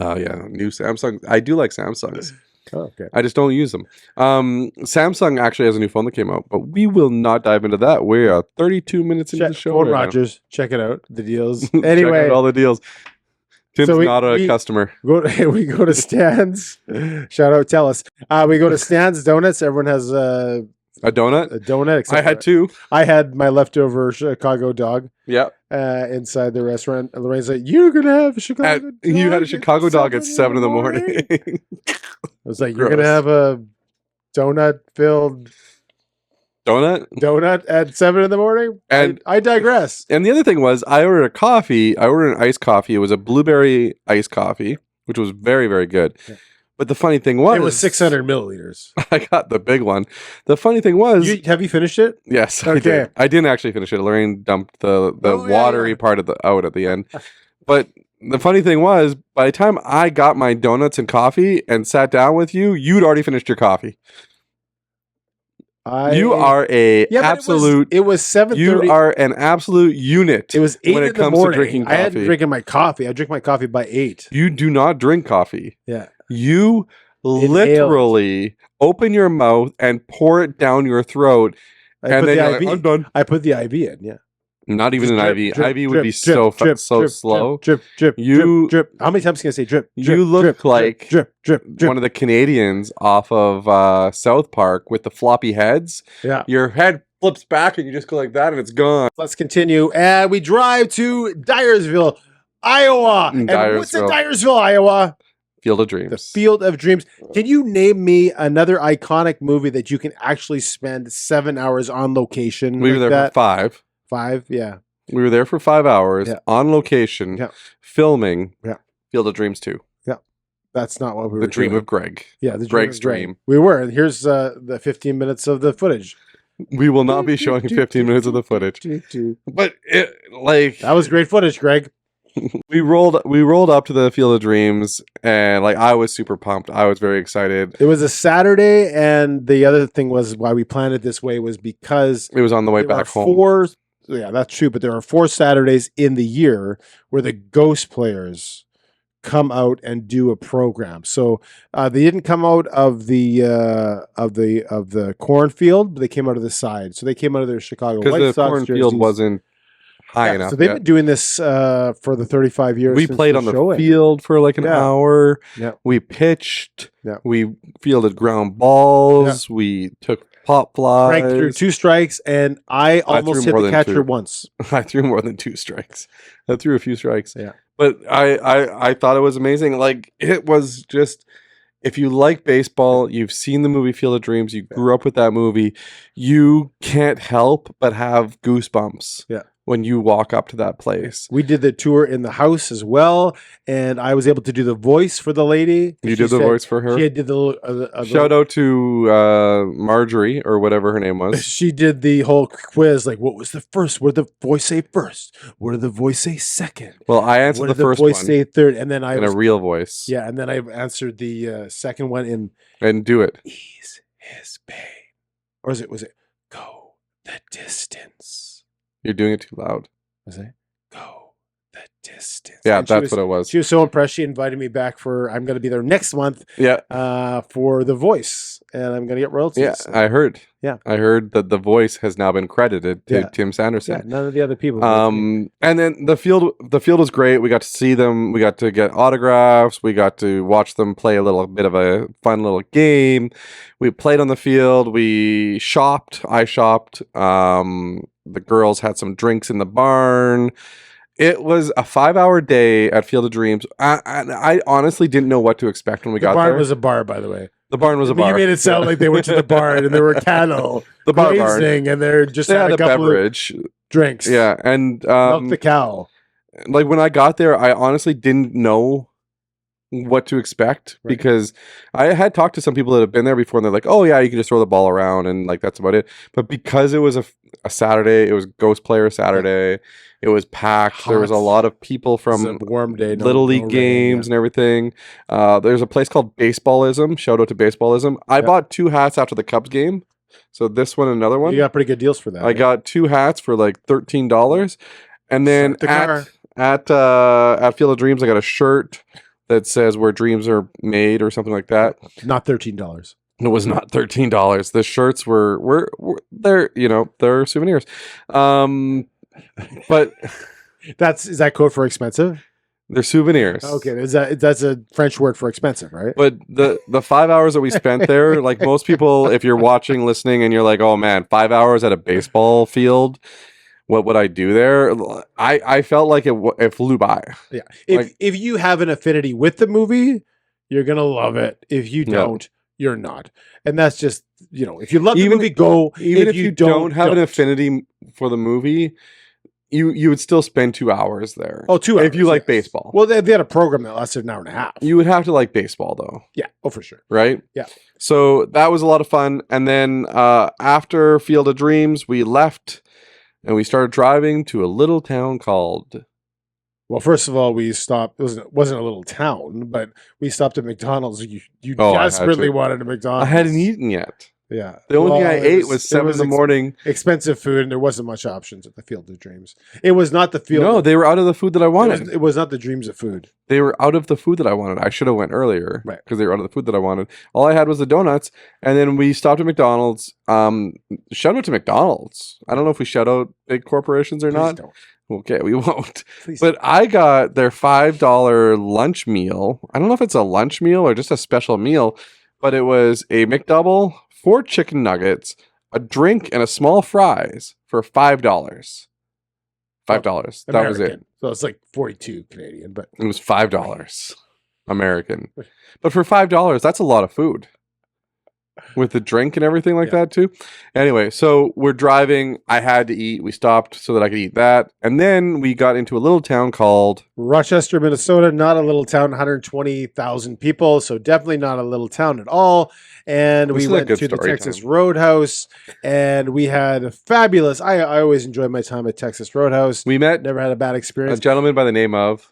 Oh yeah, new Samsung. I do like Samsungs. Oh, okay. I just don't use them. Samsung actually has a new phone that came out, but we will not dive into that. We are 32 minutes into the show. Phone right now. Rogers, check it out. The deals. Check Anyway, out all the deals. Tim's So not a customer. we go to Stan's. Shout out, tell us. We go to Stan's Donuts. Everyone has A donut. a donut. I had 2. I had my leftover Chicago dog Yeah. inside the restaurant. And Lorraine's like, "You're gonna have a Chicago dog." You had a at Chicago dog at 7 in the morning. I was like, "You're Gross. gonna have a donut-filled Donut. donut at 7 in the morning?" And- I digress. And the other thing was, I ordered a coffee. I ordered an iced coffee. It was a blueberry iced coffee, which was very, very good. Yeah. But the funny thing was, It was 600 milliliters. I got the big one. The funny thing was, Have you finished it? yes, I Okay. did. I didn't actually finish it. Lorraine dumped the Oh, yeah, watery yeah. part of out at the end. But the funny thing was, by the time I got my donuts and coffee and sat down with you, you'd already finished your coffee. You are a absolute. It was 7:30. You are an absolute unit. It was 8 when in it the comes morning. to drinking I hadn't coffee. drinking my coffee. I drink my coffee by 8. You do not drink coffee. Yeah. You literally open your mouth and pour it down your throat, I and put then the you're IV. like, I'm done. I put the IV in. Yeah. Not even Just an drip, IV. drip, IV would drip, be drip, so drip, drip, slow. Drip, drip, You- drip. How many times can I say drip? You drip, look drip, like drip, drip, drip. One of the Canadians off of South Park with the floppy heads. Yeah. Your head flips back and you just go like that and it's gone. Let's continue. And we drive to Dyersville, Iowa. And what's in Dyersville, Iowa? Field of Dreams. The Field of Dreams. Can you name me another iconic movie that you can actually spend 7 hours on location? We were like there that? for 5. 5, yeah. We were there for 5 hours Yeah. on location, Yeah. filming Yeah. Field of Dreams 2. That's not what we were The dream doing. of Greg. Yeah, the Greg's Greg. dream. We were, and here's the 15 minutes of the footage. We will not be showing 15 minutes of the footage. But That was great footage, Greg. we rolled up to the Field of Dreams, and like I was super pumped. I was very excited. It was a Saturday, and the other thing was why we planned it this way was because It was on the way there back are home. Yeah, that's true. But there are 4 Saturdays in the year where the Ghost players come out and do a program. So they didn't come out of the cornfield, but they came out of the side. So they came out of their Chicago Because White the Sox cornfield jerseys. wasn't high enough. So they've yet. been doing this for the 35 years. We since played on the show ended. field for like an Yeah. hour. Yeah. We pitched. Yeah. We fielded ground balls. We took pop flies. Frank threw 2 strikes, and I almost threw hit more the than catcher 2. once. I threw more than 2 strikes. I threw a few strikes. Yeah. But I thought it was amazing. Like it was just, if you like baseball, you've seen the movie Field of Dreams, you grew up with that movie, you can't help but have goosebumps. Yeah. When you walk up to that place. We did the tour in the house as well, and I was able to do the voice for the lady. You She did the said- voice for her? She did the Shout out to Marjorie, or whatever her name was. She did the whole quiz, like what was the first? What did the voice say first? What did the voice say second? Well, I answered What the did the first voice one say third? And then I in was, a real voice. yeah, and then I answered the second one in And do it. ease his pain, or was it go the distance? You're doing it too loud. Was it go the distance? Yeah, And she that's was- what it was. She was so impressed. She invited me back for. I'm going to be there next month Yeah. for the voice, and I'm going to get royalties. Yeah, So, I heard. Yeah. I heard that the voice has now been credited to Yeah. Tim yeah, Sanderson. none of the other people. And then the field was great. We got to see them. We got to get autographs. We got to watch them play a little bit of a fun little game. We played on the field. We shopped. I shopped. The girls had some drinks in the barn. It was a 5-hour day at Field of Dreams. I honestly didn't know what to expect when we the got barn there. was a bar, by the way. The barn was a But bar. you made it sound like they went to the barn and there were cattle the bar barn. grazing, and they're just They had had a a couple of beverage. drinks. Yeah, and Milk the cow. like when I got there, I honestly didn't know what to expect Right. because I had talked to some people that have been there before, and they're like, "Oh yeah, you can just throw the ball around," and like that's about it. But because it was a Saturday, it was Ghost Player Saturday. It was packed. There was a Hot. lot of people It's a from warm day. Little League rain, games and everything. There's a place called Baseballism. Shout out to Baseballism. I Yeah. bought 2 hats after the Cubs game. So this one and another yeah. one. You got pretty good deals for that. I got 2 hats for like $13. And then Start the car. at Field of Dreams, I got a shirt that says where dreams are made or something like that. not $13. It was not $13. The shirts were they're, they're souvenirs. But Is that code for expensive? they're souvenirs. Okay, that's a French word for expensive, right? But the 5 hours that we spent there, like most people, if you're watching, listening, and you're like, oh man, 5 hours at a baseball field, what would I do there? I felt like it flew by. Yeah. Like- If you have an affinity with the movie, you're gonna love it. If you No. don't, you're not. And that's just if you love the Even- movie, go. Even if you don't have an affinity for the movie, you would still spend 2 hours there. Oh, 2 hours. If you like yes. baseball. Well, they had a program that lasted an hour and a half. You would have to like baseball though, Yeah. Oh, for sure. right? Yeah. So that was a lot of fun. And then after Field of Dreams, we left and we started driving to a little town called. Well, first of all, we stopped. It wasn't a little town, but we stopped at McDonald's. You Oh, I had desperately to. wanted a McDonald's. I hadn't eaten yet. Yeah. The only thing I Well, ate was 7 in the morning. Expensive food, and there wasn't much options at the Field of Dreams. It was not the Field. No, they were out of the food that I wanted. It was not the dreams of food. They were out of the food that I wanted. I should have went earlier, Right. Because they were out of the food that I wanted. All I had was the donuts, and then we stopped at McDonald's. Shout out to McDonald's. I don't know if we shout out big corporations or Please not. don't. Okay, we won't. Please But I got their $5 lunch meal. I don't know if it's a lunch meal or just a special meal, but it was a McDouble, 4 chicken nuggets, a drink, and a small fries for $5. $5. That was it. American. So it's like 42 Canadian, but It was $5 American. But for $5, that's a lot of food. with the drink and everything like that too. Anyway, so we're driving. I had to eat. We stopped so that I could eat that. And then we got into a little town called Rochester, Minnesota. Not a little town, 120,000 people. So definitely not a little town at all. And we went to the Texas Roadhouse, and we had a fabulous. I always enjoy my time at Texas Roadhouse. We met, never had a bad experience. A gentleman by the name of.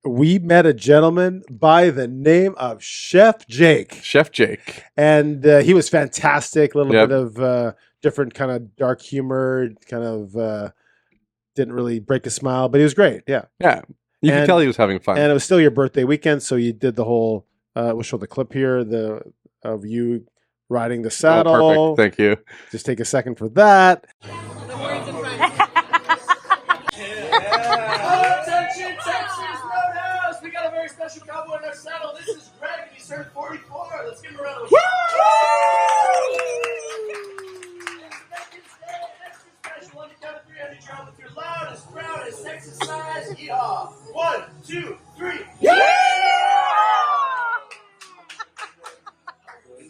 We met a gentleman by the name of Chef Jake. Chef Jake, and he was fantastic. A little bit of different kind of dark humor, kind of didn't really break a smile, but he was great. Yeah. You can tell he was having fun. And it was still your birthday weekend, so you did the whole. We'll show the clip here. Of you riding the saddle. Oh, perfect. Thank you. Just take a second for that. Attention, Texas Roadhouse! We got a very special cowboy in our saddle. This is Greg, and he's turned 44. Let's give him a round of applause. Extra special on the count of 3 on your with your loudest, proudest, sexy size. Yeehaw! 1, 2, 3.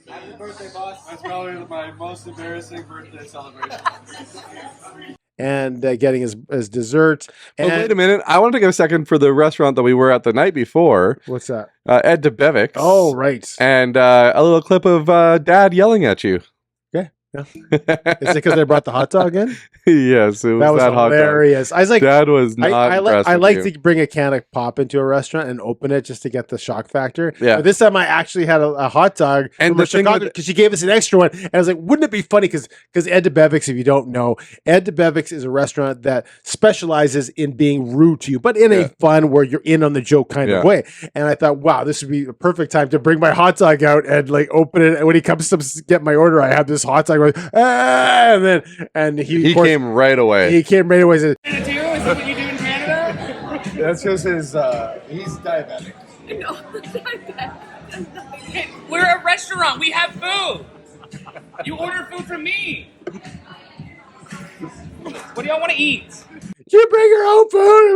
Happy birthday, boss. That's probably my most embarrassing birthday celebration. And getting his dessert. And wait a minute. I want to take a second for the restaurant that we were at the night before. What's that? Ed DeBevick's. Oh, right. And a little clip of Dad yelling at you. Okay. Yeah. Is it because they brought the hot dog in? Yes, it was that was Hot hilarious. dog. I was like, Dad was not I like to bring a can of pop into a restaurant and open it just to get the shock factor. Yeah. But this time I actually had a hot dog and from Chicago because she gave us an extra one. And I was like, wouldn't it be funny? Because Ed DeBevick's, if you don't know, Ed DeBevick's is a restaurant that specializes in being rude to you, but in a fun, where you're in on the joke kind of way. And I thought, wow, this would be a perfect time to bring my hot dog out and like open it. And when he comes to get my order, I have this hot dog going, and he came right away. He came right away. Is that what you do in Canada? That's just his, he's diabetic. No, we're a restaurant. We have food. You order food from me. What do y'all want to eat? You bring your own food.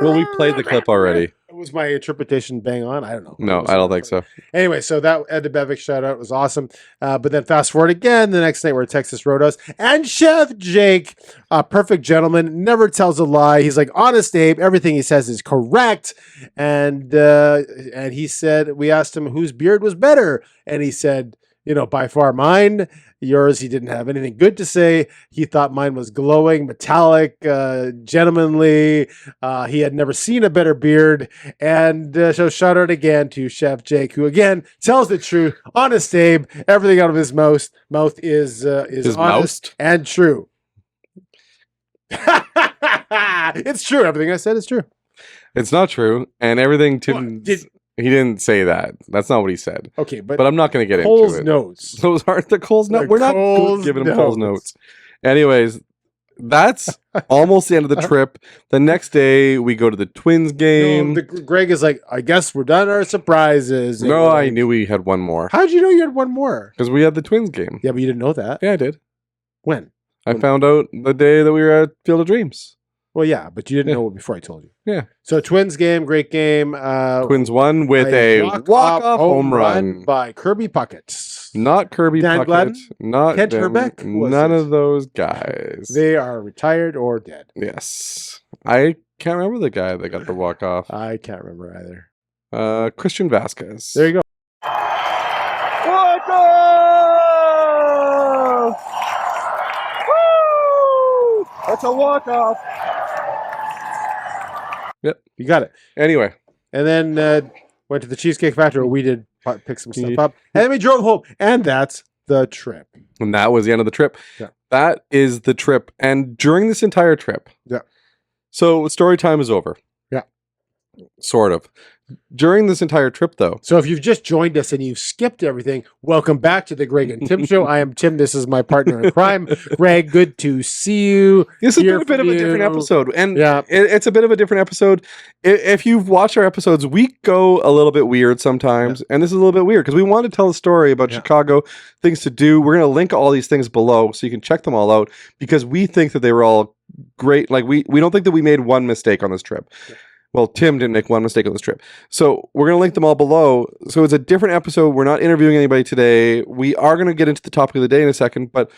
Well, we played the clip already. Was my interpretation bang on? I don't know. No, I don't think so. Anyway, so that Ed DeBevick shout out was awesome. But then fast forward again, the next night we're at Texas Roadhouse, and Chef Jake, a perfect gentleman, never tells a lie. He's like honest Abe. Everything he says is correct. And he said, we asked him whose beard was better, and he said, by far mine. Yours, he didn't have anything good to say. He thought mine was glowing, metallic, gentlemanly. He had never seen a better beard. And so shout out again to Chef Jake, who again tells the truth. Honest Abe, everything out of his mouth is honest and true. It's true. Everything I said is true. It's not true. And everything Tim... He didn't say that. That's not what he said. Okay, but I'm not going to get Cole's into it. notes. Those aren't the Cole's notes. We're not giving him Cole's notes. Anyways, that's almost the end of the trip. The next day, we go to the Twins game. No, Greg is like, I guess we're done our surprises. No, I knew we had one more. How'd you know you had one more? Because we had the Twins game. Yeah, but you didn't know that. Yeah, I did. When? I found out the day that we were at Field of Dreams. Well, yeah, but you didn't know it before I told you. Yeah. So Twins game, great game. Twins won with a walk-off home run by Kirby Puckett. Not Kirby Dan Puckett. Gladden? Not Kent them, Herbeck? None of those guys. They are retired or dead. Yes. I can't remember the guy that got the walk-off. I can't remember either. Christian Vasquez. There you go. Walk-off! Woo! That's a walk-off. Yep. You got it. Anyway. And then went to the Cheesecake Factory where we did pick some stuff up. And then we drove home. And that's the trip. And that was the end of the trip. Yeah. That is the trip. And during this entire trip. Yeah. So story time is over. Yeah. Sort of. During this entire trip, though. So if you've just joined us and you've skipped everything, welcome back to the Greg and Tim Show. I am Tim. This is my partner in crime, Greg. Good to see you. This has been a bit of a different episode. And yeah, it's a bit of a different episode. If you've watched our episodes, we go a little bit weird sometimes. And this is a little bit weird because we want to tell a story about Chicago, things to do. We're going to link all these things below so you can check them all out because we think that they were all great. Like we don't think that we made one mistake on this trip. Well, Tim didn't make one mistake on this trip. So we're going to link them all below. So it's a different episode. We're not interviewing anybody today. We are going to get into the topic of the day in a second. But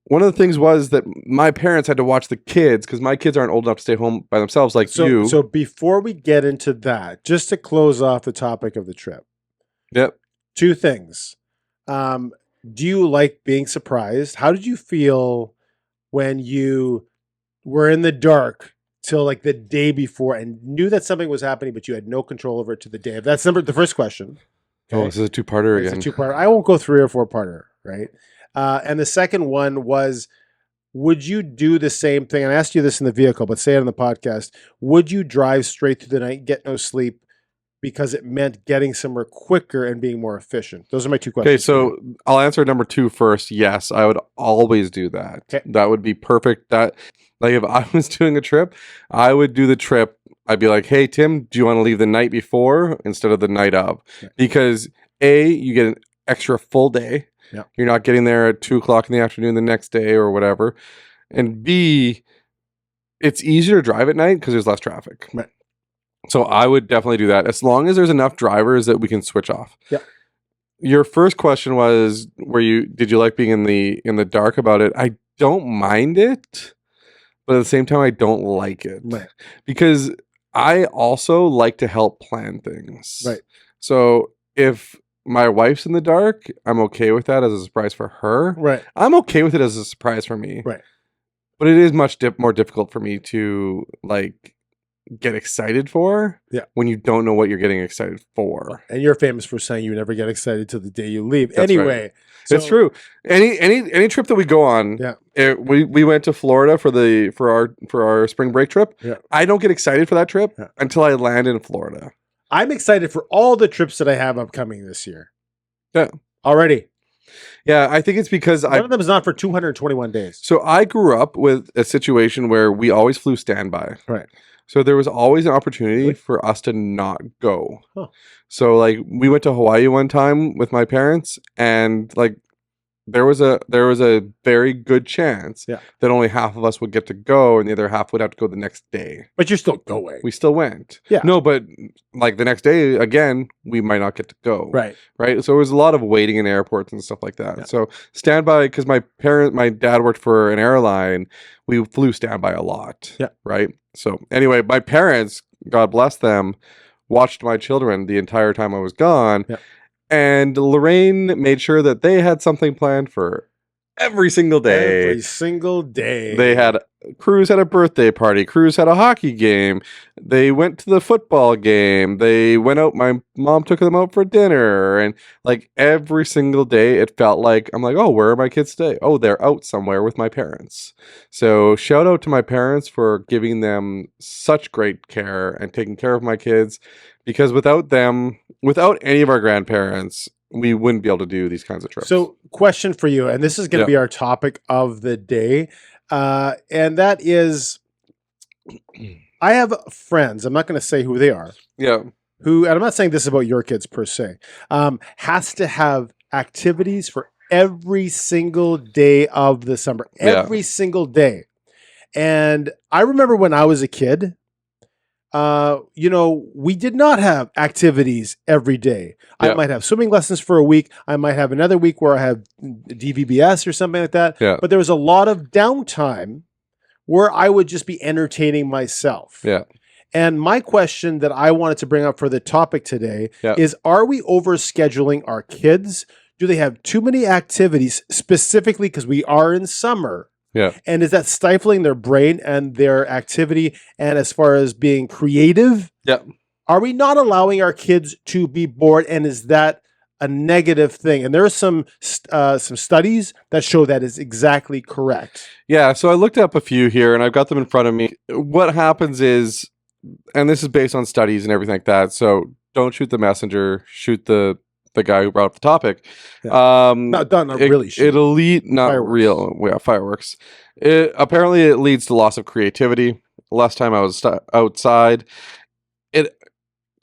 one of the things was that my parents had to watch the kids because my kids aren't old enough to stay home by themselves like you. So before we get into that, just to close off the topic of the trip. Yep. 2 things. Do you like being surprised? How did you feel when you were in the dark till like the day before and knew that something was happening, but you had no control over it to the day? That's the first question. Okay? Oh, this is a 2-parter again. It's a 2-parter. I won't go 3 or 4-parter, right? And the second one was, would you do the same thing? And I asked you this in the vehicle, but say it on the podcast. Would you drive straight through the night, get no sleep, because it meant getting somewhere quicker and being more efficient? Those are my 2 questions. Okay, so I'll answer number 2 first. Yes, I would always do that. Okay. That would be perfect. That, like, if I was doing a trip, I would do the trip. I'd be like, hey, Tim, do you want to leave the night before instead of the night of? Okay. Because A, you get an extra full day. Yeah. You're not getting there at 2:00 in the afternoon the next day or whatever. And B, it's easier to drive at night because there's less traffic. Right. So I would definitely do that as long as there's enough drivers that we can switch off. Yeah. Your first question was, did you like being in the dark about it? I don't mind it, but at the same time I don't like it. Right. Because I also like to help plan things. Right. So if my wife's in the dark, I'm okay with that as a surprise for her. Right. I'm okay with it as a surprise for me. Right. But it is much more difficult for me to like get excited for when you don't know what you're getting excited for. And you're famous for saying you never get excited till the day you leave. That's anyway, right. It's true. Any trip that we go on, we went to Florida for our spring break trip. Yeah. I don't get excited for that trip until I land in Florida. I'm excited for all the trips that I have upcoming this year. Yeah. Already. Yeah, I think it's because one of them is not for 221 days. So I grew up with a situation where we always flew standby. Right. So there was always an opportunity for us to not go. Huh. So like we went to Hawaii one time with my parents, and like there was a very good chance that only half of us would get to go and the other half would have to go the next day. But you're still going. We still went. Yeah. No, but like the next day again, we might not get to go. Right. Right. So there was a lot of waiting in airports and stuff like that. Yeah. So standby, because my dad worked for an airline, we flew standby a lot. Yeah. Right. So anyway, my parents, God bless them, watched my children the entire time I was gone. Yeah. And Lorraine made sure that they had something planned for every single day. Every single day. They had Cruz had a birthday party. Cruz had a hockey game. They went to the football game. They went out. My mom took them out for dinner. And like every single day, it felt like, I'm like, oh, where are my kids today? Oh, they're out somewhere with my parents. So shout out to my parents for giving them such great care and taking care of my kids. Because without them, without any of our grandparents, we wouldn't be able to do these kinds of trips. So question for you, and this is going to be our topic of the day. And that is, I have friends, I'm not going to say who they are. Yeah. Who, and I'm not saying this about your kids per se, has to have activities for every single day of the summer. Every single day. And I remember when I was a kid, we did not have activities every day. I might have swimming lessons for a week. I might have another week where I have DVBS or something like that. Yeah. But there was a lot of downtime where I would just be entertaining myself. Yeah. And my question that I wanted to bring up for the topic today is, are we overscheduling our kids? Do they have too many activities, specifically because we are in summer? Yeah. And is that stifling their brain and their activity? And as far as being creative, are we not allowing our kids to be bored? And is that a negative thing? And there are some studies that show that is exactly correct. Yeah. So I looked up a few here and I've got them in front of me. What happens is, and this is based on studies and everything like that. So don't shoot the messenger, shoot the guy who brought up the topic. Not really. It'll lead, not fireworks. real. Yeah, fireworks. Apparently, it leads to loss of creativity. Last time I was outside, it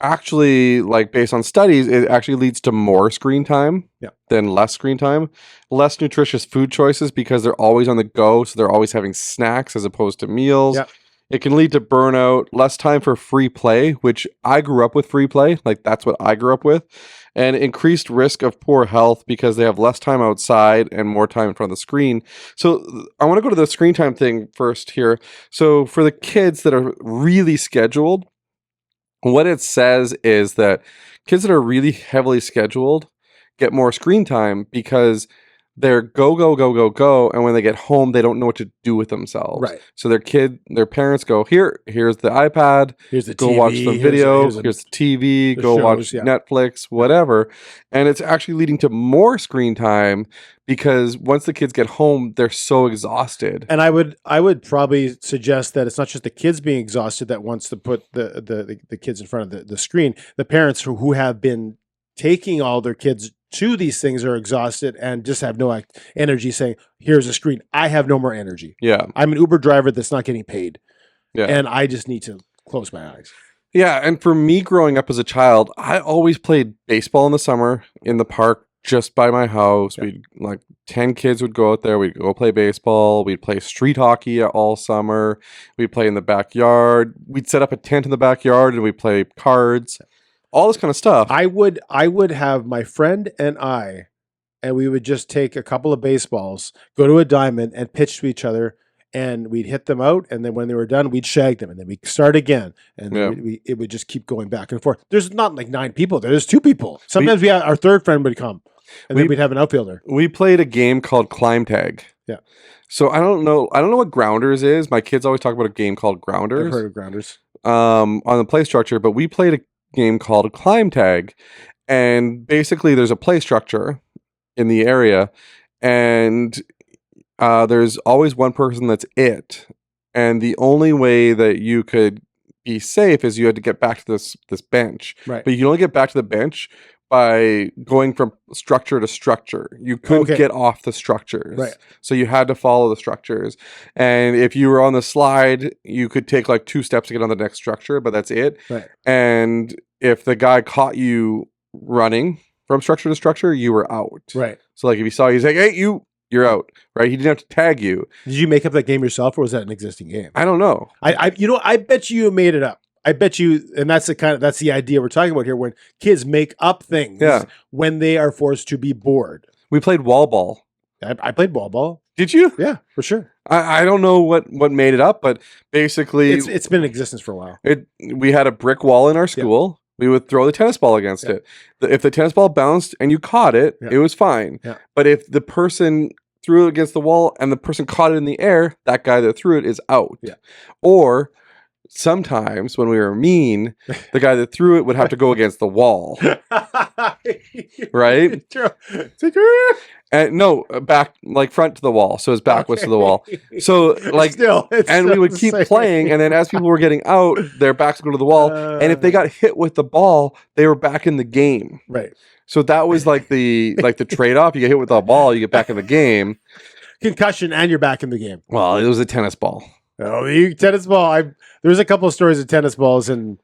actually, like based on studies, it actually leads to more screen time than less screen time. Less nutritious food choices because they're always on the go, so they're always having snacks as opposed to meals. Yeah. It can lead to burnout, less time for free play, which I grew up with free play. Like that's what I grew up with. And increased risk of poor health because they have less time outside and more time in front of the screen. So I want to go to the screen time thing first here. So for the kids that are really scheduled, what it says is that kids that are really heavily scheduled get more screen time because they're go, go, go, go, go. And when they get home, they don't know what to do with themselves. Right. So their parents go, here's the iPad. Here's the Go TV. watch some video. Here's the TV. the Go shows, watch yeah. Netflix, whatever. And it's actually leading to more screen time because once the kids get home, they're so exhausted. And I would probably suggest that it's not just the kids being exhausted that wants to put the kids in front of the screen. The parents who have been taking all their kids to these things are exhausted and just have no energy, saying, here's a screen. I have no more energy. Yeah. I'm an Uber driver that's not getting paid. Yeah. And I just need to close my eyes. Yeah. And for me growing up as a child, I always played baseball in the summer in the park just by my house. Yeah. We'd like 10 kids would go out there. We'd go play baseball. We'd play street hockey all summer. We'd play in the backyard. We'd set up a tent in the backyard and we'd play cards. All this kind of stuff. I would have my friend and we would just take a couple of baseballs, go to a diamond, and pitch to each other, and we'd hit them out. And then when they were done, we'd shag them, and then we'd start again, and then it would just keep going back and forth. There's not like 9 people there. There's 2 people. Sometimes our third friend would come, and then we'd have an outfielder. We played a game called Climb Tag. Yeah. So I don't know what Grounders is. My kids always talk about a game called Grounders. I've heard of Grounders. On the play structure, but we played a game called Climb Tag, and basically there's a play structure in the area, and there's always one person that's it, and the only way that you could be safe is you had to get back to this bench. Right. But you can only get back to the bench by going from structure to structure. You couldn't get off the structures. Right. So you had to follow the structures. And if you were on the slide, you could take like 2 steps to get on the next structure, but that's it. Right. And if the guy caught you running from structure to structure, you were out. Right. So like if he saw you, he's like, hey, you're out. Right. He didn't have to tag you. Did you make up that game yourself, or was that an existing game? I don't know. I bet you made it up. I bet you, and that's the idea we're talking about here, when kids make up things when they are forced to be bored. We played wall ball. I played wall ball. Did you? Yeah, for sure. I don't know what made it up, but basically it's been in existence for a while. We had a brick wall in our school. We would throw the tennis ball against it. If the tennis ball bounced and you caught it, it was fine. Yeah. But if the person threw it against the wall and the person caught it in the air, that guy that threw it is out. Yeah. Or sometimes when we were mean, the guy that threw it would have to go against the wall. Right? And no, back, like front to the wall. So his back was to the wall. So like, we would keep playing. And then as people were getting out, their backs would go to the wall. And if they got hit with the ball, they were back in the game. Right. So that was like the trade-off. You get hit with the ball, you get back in the game. Concussion and you're back in the game. Well, it was a tennis ball. Oh, tennis ball. There was a couple of stories of tennis balls, and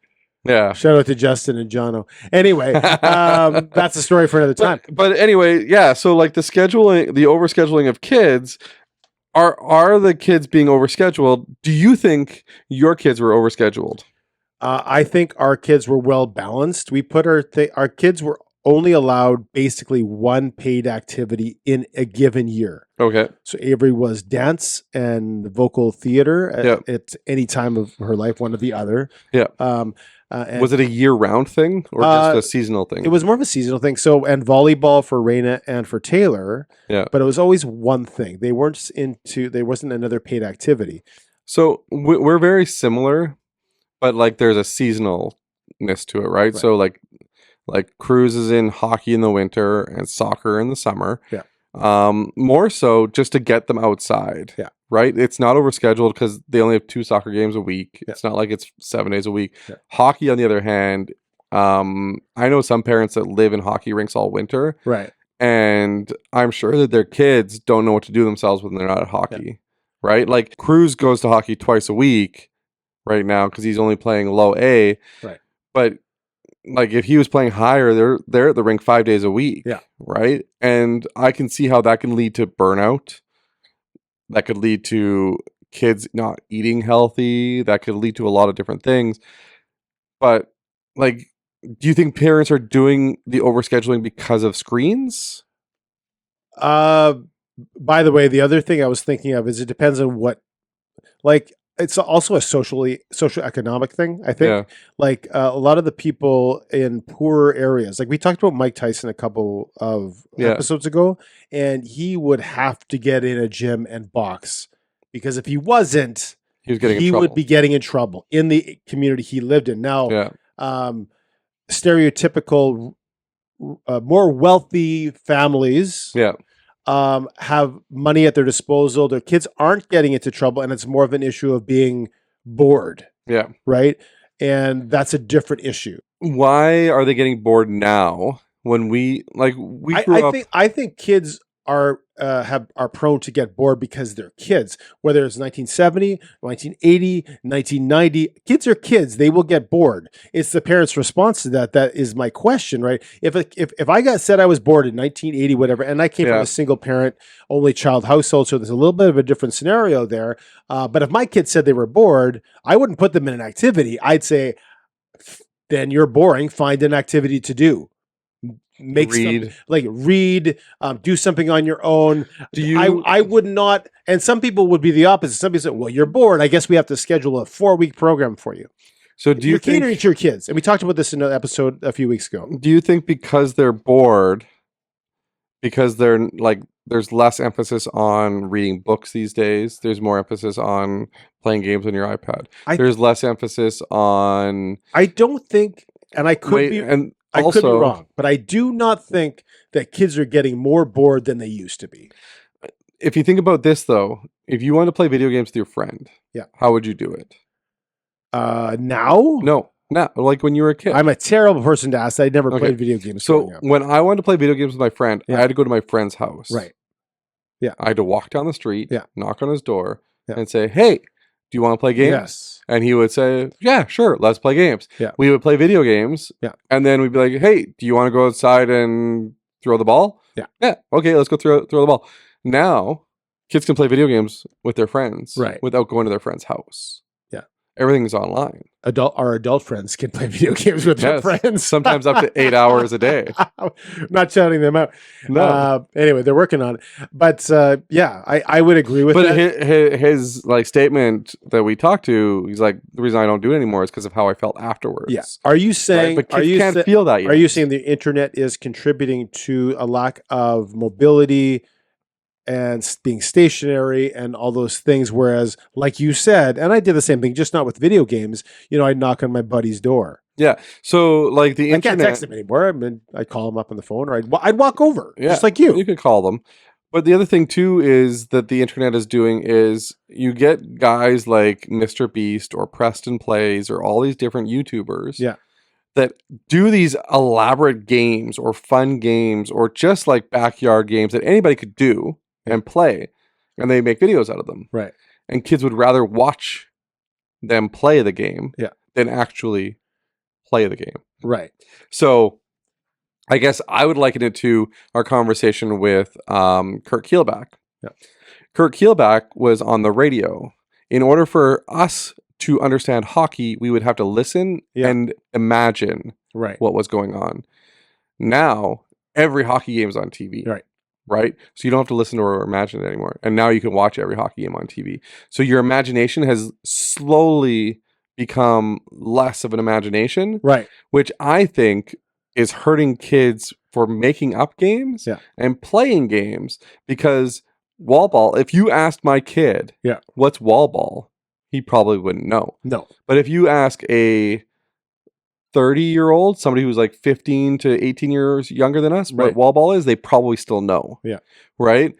shout out to Justin and Jono. Anyway, that's a story for another time. But anyway, so like the overscheduling of kids, are the kids being overscheduled? Do you think your kids were overscheduled? I think our kids were well balanced. We put our kids were only allowed basically one paid activity in a given year. Okay. So Avery was dance and vocal theater at any time of her life, one or the other. Yeah. Was it a year-round thing or just a seasonal thing? It was more of a seasonal thing. So, and volleyball for Raina and for Taylor. Yeah. But it was always one thing. There wasn't another paid activity. So we're very similar, but like there's a seasonalness to it, right? So like Cruz is in hockey in the winter and soccer in the summer. Yeah. More so just to get them outside. Yeah. Right? It's not overscheduled because they only have 2 soccer games a week. Yeah. It's not like it's 7 days a week. Yeah. Hockey, on the other hand, I know some parents that live in hockey rinks all winter. Right. And I'm sure that their kids don't know what to do themselves when they're not at hockey. Yeah. Right? Like Cruz goes to hockey twice a week right now because he's only playing low A. Right. But like if he was playing higher, they're at the rink 5 days a week. Yeah. Right. And I can see how that can lead to burnout. That could lead to kids not eating healthy. That could lead to a lot of different things. But like, do you think parents are doing the overscheduling because of screens? By the way, the other thing I was thinking of is it depends on what, like, it's also a socioeconomic thing. I think, Yeah. like a lot of the people in poorer areas, like we talked about Mike Tyson a couple of episodes ago, and he would have to get in a gym and box because if he wasn't, he would be getting in trouble in the community he lived in. Now, stereotypical, more wealthy families, have money at their disposal. Their kids aren't getting into trouble, and it's more of an issue of being bored. Yeah. Right. And that's a different issue. Why are they getting bored now? When we grew up, I think kids are prone to get bored because they're kids. Whether it's 1970, 1980, 1990, kids are kids. They will get bored. It's the parents' response to that. That is my question, right? If I got said I was bored in 1980, whatever, and I came from a single parent, only child household, so there's a little bit of a different scenario there. But if my kids said they were bored, I wouldn't put them in an activity. I'd say, then you're boring. Find an activity to do. Read, do something on your own. I would not, and some people would be the opposite. Some people say, well, you're bored. I guess we have to schedule a 4-week program for you. So do you think catering to your kids? And we talked about this in an episode a few weeks ago. Do you think because they're bored, because they're like, there's less emphasis on reading books these days, there's more emphasis on playing games on your iPad. There's less emphasis on, I don't think, and I could be wrong, but I do not think that kids are getting more bored than they used to be. If you think about this, though, if you want to play video games with your friend, how would you do it? Now? No, like when you were a kid. I'm a terrible person to ask. I never played video games. So when I wanted to play video games with my friend, I had to go to my friend's house. Right. Yeah. I had to walk down the street, knock on his door, and say, "Hey, do you want to play games?" Yes. And he would say, "Yeah, sure, let's play games." Yeah. We would play video games. Yeah. And then we'd be like, "Hey, do you want to go outside and throw the ball?" Yeah. Yeah. Okay, let's go throw the ball. Now, kids can play video games with their friends without going to their friend's house. Yeah. Everything's online. Our adult friends can play video games with their friends. Sometimes up to 8 hours a day. Not shouting them out. No. Anyway, they're working on it. But I would agree with that. But his like statement that we talked to, he's like, the reason I don't do it anymore is because of how I felt afterwards. Yeah. Are you saying? But kids can't feel that yet. Are you saying the internet is contributing to a lack of mobility and being stationary and all those things? Whereas, like you said, and I did the same thing, just not with video games. I'd knock on my buddy's door. Yeah. So like the internet, I can't text him anymore. I'd call him up on the phone, or I'd walk over, just like you. You could call them. But the other thing too is that the internet is doing is you get guys like Mr. Beast or Preston Plays or all these different YouTubers that do these elaborate games or fun games or just like backyard games that anybody could do and play, and they make videos out of them. Right. And kids would rather watch them play the game than actually play the game. Right. So I guess I would liken it to our conversation with Kurt Keelback. Yeah. Kurt Keelback was on the radio. In order for us to understand hockey, we would have to listen and imagine what was going on. Now, every hockey game is on TV. Right? So you don't have to listen or imagine it anymore. And now you can watch every hockey game on TV. So your imagination has slowly become less of an imagination. Right. Which I think is hurting kids for making up games and playing games. Because wall ball, if you asked my kid what's wall ball, he probably wouldn't know. No. But if you ask a 30-year-old, somebody who's like 15 to 18 years younger than us, what wall ball is, they probably still know. Yeah. Right?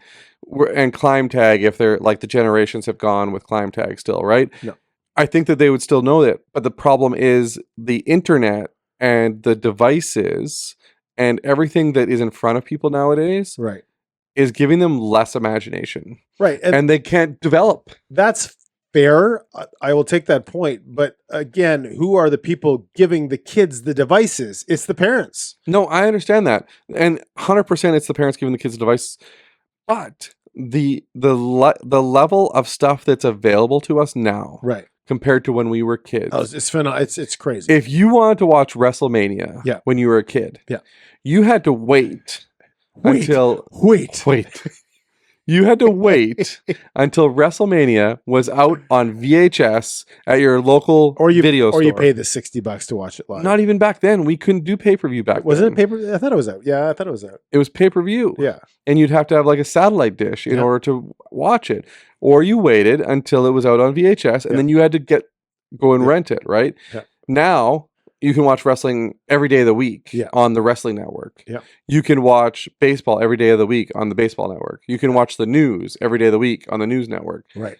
And climb tag, if they're like the generations have gone with climb tag still, right? No. I think that they would still know that. But the problem is the internet and the devices and everything that is in front of people nowadays is giving them less imagination. Right. And they can't develop. That's fair. I will take that point. But again, who are the people giving the kids the devices? It's the parents. No, I understand that. And 100% it's the parents giving the kids the devices. But the level of stuff that's available to us now, Right. compared to when we were kids. Oh, it's crazy. If you wanted to watch WrestleMania when you were a kid, you had to wait until you had to wait until WrestleMania was out on VHS at your local video store. Or you pay the $60 to watch it live. Not even back then. We couldn't do pay-per-view back then. Wasn't it pay-per-view? I thought it was out. Yeah, I thought it was out. It was pay-per-view. Yeah. And you'd have to have like a satellite dish in order to watch it. Or you waited until it was out on VHS and then you had to go and rent it, right? Yeah. Now you can watch wrestling every day of the week on the Wrestling Network. Yeah. You can watch baseball every day of the week on the Baseball Network. You can watch the news every day of the week on the News Network. Right.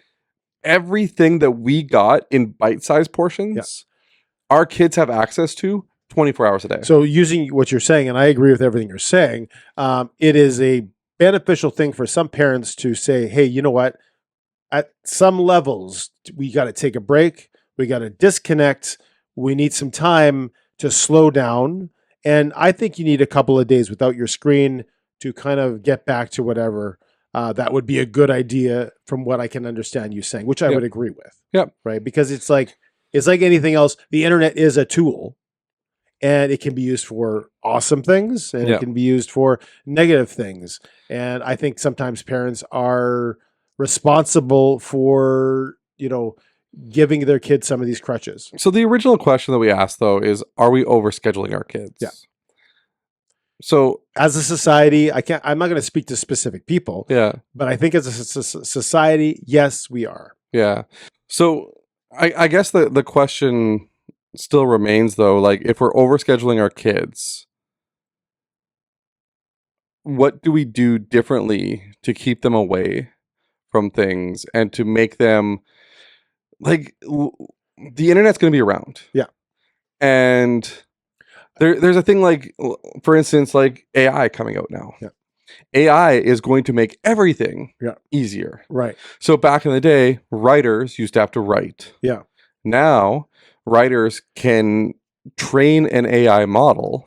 Everything that we got in bite-sized portions, our kids have access to 24 hours a day. So using what you're saying, and I agree with everything you're saying, it is a beneficial thing for some parents to say, hey, you know what? At some levels, we got to take a break. We got to disconnect. We need some time to slow down. And I think you need a couple of days without your screen to kind of get back to whatever. That would be a good idea from what I can understand you saying, which I would agree with. Yep. Right. Because it's like anything else. The internet is a tool and it can be used for awesome things and it can be used for negative things. And I think sometimes parents are responsible for, giving their kids some of these crutches. So the original question that we asked, though, is, are we overscheduling our kids? Yeah. So as a society, I'm not going to speak to specific people. Yeah. But I think as a society, yes, we are. Yeah. So I guess the question still remains, though, like, if we're overscheduling our kids, what do we do differently to keep them away from things and to make them, like, the internet's going to be around. Yeah. And there's a thing like, for instance, like AI coming out now. Yeah. AI is going to make everything easier. Right. So back in the day, writers used to have to write. Yeah. Now, writers can train an AI model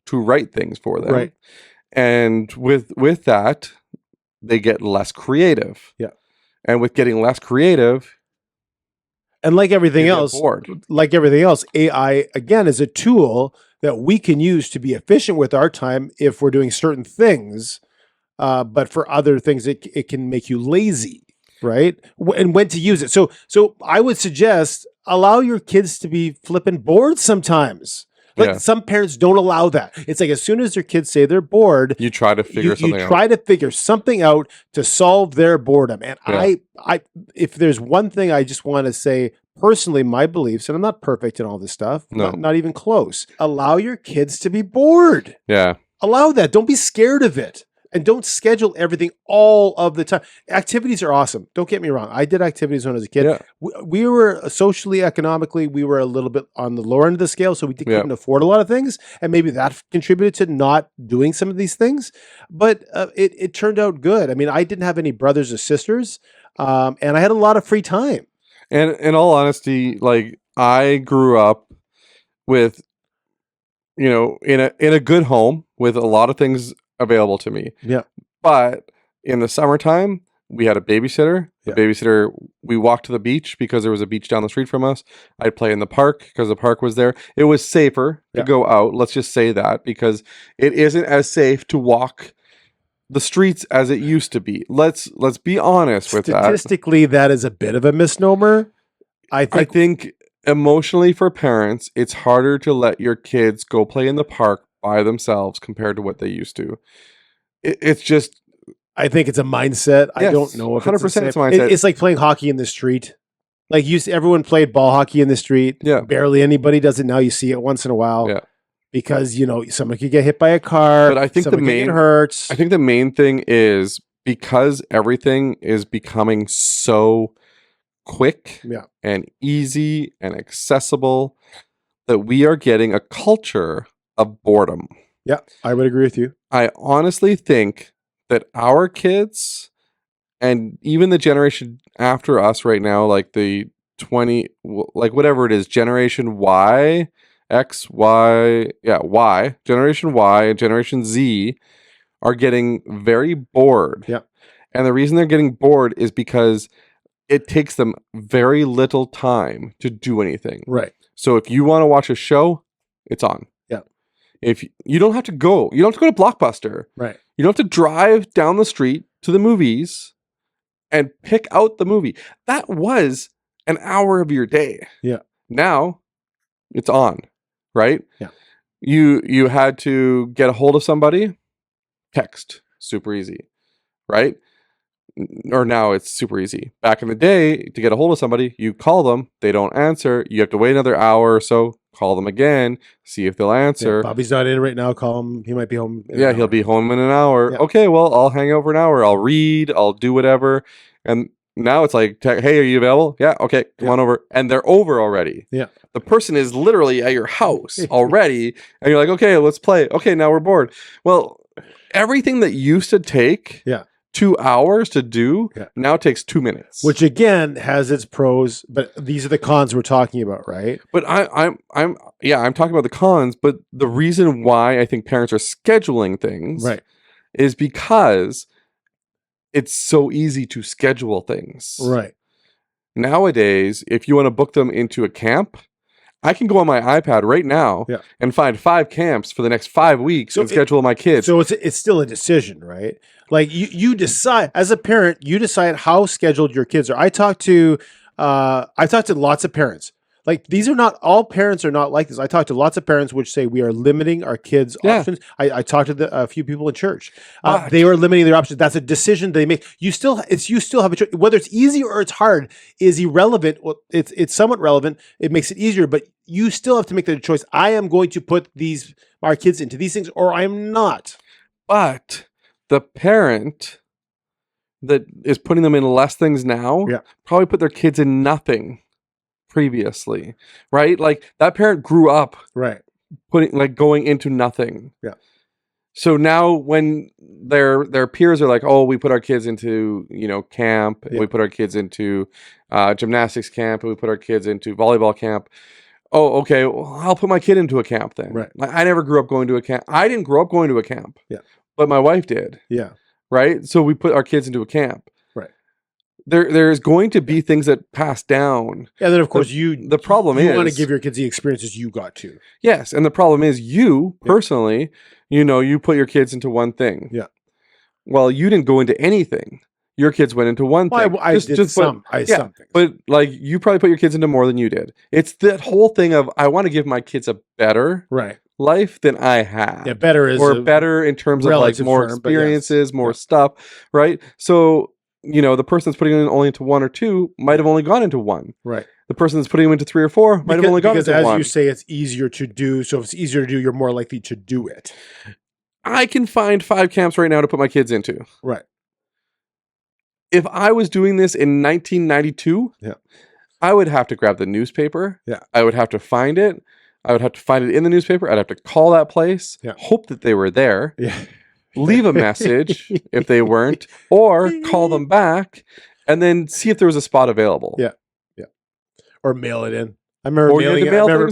to write things for them. Right. And with that, they get less creative. Yeah. And with getting less creative, and like everything else, AI again is a tool that we can use to be efficient with our time if we're doing certain things. But for other things, it can make you lazy, right? And when to use it. So I would suggest allow your kids to be flipping bored sometimes. Like some parents don't allow that. It's like as soon as their kids say they're bored, you try to figure something out. You try to figure something out to solve their boredom. And I if there's one thing I just want to say personally, my beliefs, and I'm not perfect in all this stuff, not even close. Allow your kids to be bored. Yeah. Allow that. Don't be scared of it. And don't schedule everything all of the time. Activities are awesome. Don't get me wrong. I did activities when I was a kid. Yeah. We were socially, economically, we were a little bit on the lower end of the scale, so we couldn't afford a lot of things. And maybe that contributed to not doing some of these things. But it turned out good. I mean, I didn't have any brothers or sisters, and I had a lot of free time. And in all honesty, like, I grew up with, in a good home with a lot of things available to me. Yeah. But in the summertime, we had a babysitter. The babysitter, we walked to the beach because there was a beach down the street from us. I'd play in the park because the park was there. It was safer to go out. Let's just say that, because it isn't as safe to walk the streets as it used to be. Let's be honest with that. Statistically, that is a bit of a misnomer. I think emotionally for parents, it's harder to let your kids go play in the park by themselves compared to what they used to. It's just, I think it's a mindset. Yes, I don't know if 100% it's a mindset. It's like playing hockey in the street. Like everyone played ball hockey in the street. Yeah. Barely anybody does it now. You see it once in a while. Yeah. Because someone could get hit by a car. But I think the main thing is because everything is becoming so quick and easy and accessible that we are getting a culture of boredom. Yeah, I would agree with you. I honestly think that our kids and even the generation after us right now, like the 20, like whatever it is, Generation Y, X, Y, Generation Y and Generation Z are getting very bored. Yeah. And the reason they're getting bored is because it takes them very little time to do anything. Right. So if you want to watch a show, it's on. Yeah. If you don't have to go, you don't have to go to Blockbuster. Right. You don't have to drive down the street to the movies and pick out the movie. That was an hour of your day. Yeah. Now it's on, right? Yeah. You had to get a hold of somebody, text, super easy, right? Or now it's super easy. Back in the day, to get a hold of somebody, you call them, they don't answer, you have to wait another hour or so, call them again, see if they'll answer. Yeah, Bobby's not in right now. Call him. He might be home. Yeah, he'll be home in an hour. Yeah. Okay, well, I'll hang out for an hour. I'll read. I'll do whatever. And now it's like, hey, are you available? Yeah, okay, come on over. And they're over already. Yeah. The person is literally at your house already. And you're like, okay, let's play. Okay, now we're bored. Well, everything that used to take 2 hours to do now takes 2 minutes. Which again has its pros, but these are the cons we're talking about, right? But I'm talking about the cons, but the reason why I think parents are scheduling things is because it's so easy to schedule things. Right. Nowadays, if you want to book them into a camp, I can go on my iPad right now and find 5 camps for the next 5 weeks and schedule my kids. So it's still a decision, right? Like you decide as a parent, you decide how scheduled your kids are. I talked to lots of parents. Like these are not all parents are not like this. I talked to lots of parents which say we are limiting our kids' options. I talked to a few people in church. They are limiting their options. That's a decision they make. You still have a choice. Whether it's easy or it's hard is irrelevant. Well, it's somewhat relevant. It makes it easier, but you still have to make the choice. I am going to put our kids into these things, or I am not. But the parent that is putting them in less things now probably put their kids in nothing previously, right? Like that parent grew up going into nothing. Yeah. So now when their peers are like, oh, we put our kids into, camp, and we put our kids into gymnastics camp, and we put our kids into volleyball camp. Oh, okay, well, I'll put my kid into a camp then. Right. Like I never grew up going to a camp. I didn't grow up going to a camp. Yeah. But my wife did. Yeah. Right? So we put our kids into a camp. Right. There's going to be things that pass down. And then of course the problem is you want to give your kids the experiences you got to. Yes, and the problem is you personally, you put your kids into one thing. Yeah. Well, you didn't go into anything. Your kids went into one thing. I did some things. But like you probably put your kids into more than you did. It's that whole thing of I want to give my kids a better life than I have. Yeah, better is better in terms of like more experiences, more stuff, right? So the person that's putting them only into 1 or 2 might have only gone into 1. Right. The person that's putting them into 3 or 4 might have only gone into 1. Because as you say, it's easier to do. So if it's easier to do, you're more likely to do it. I can find 5 camps right now to put my kids into. Right. If I was doing this in 1992, I would have to grab the newspaper. Yeah. I would have to find it. I would have to find it in the newspaper. I'd have to call that place, hope that they were there, leave a message if they weren't, or call them back and then see if there was a spot available. Yeah. Yeah. Or mail it in. I remember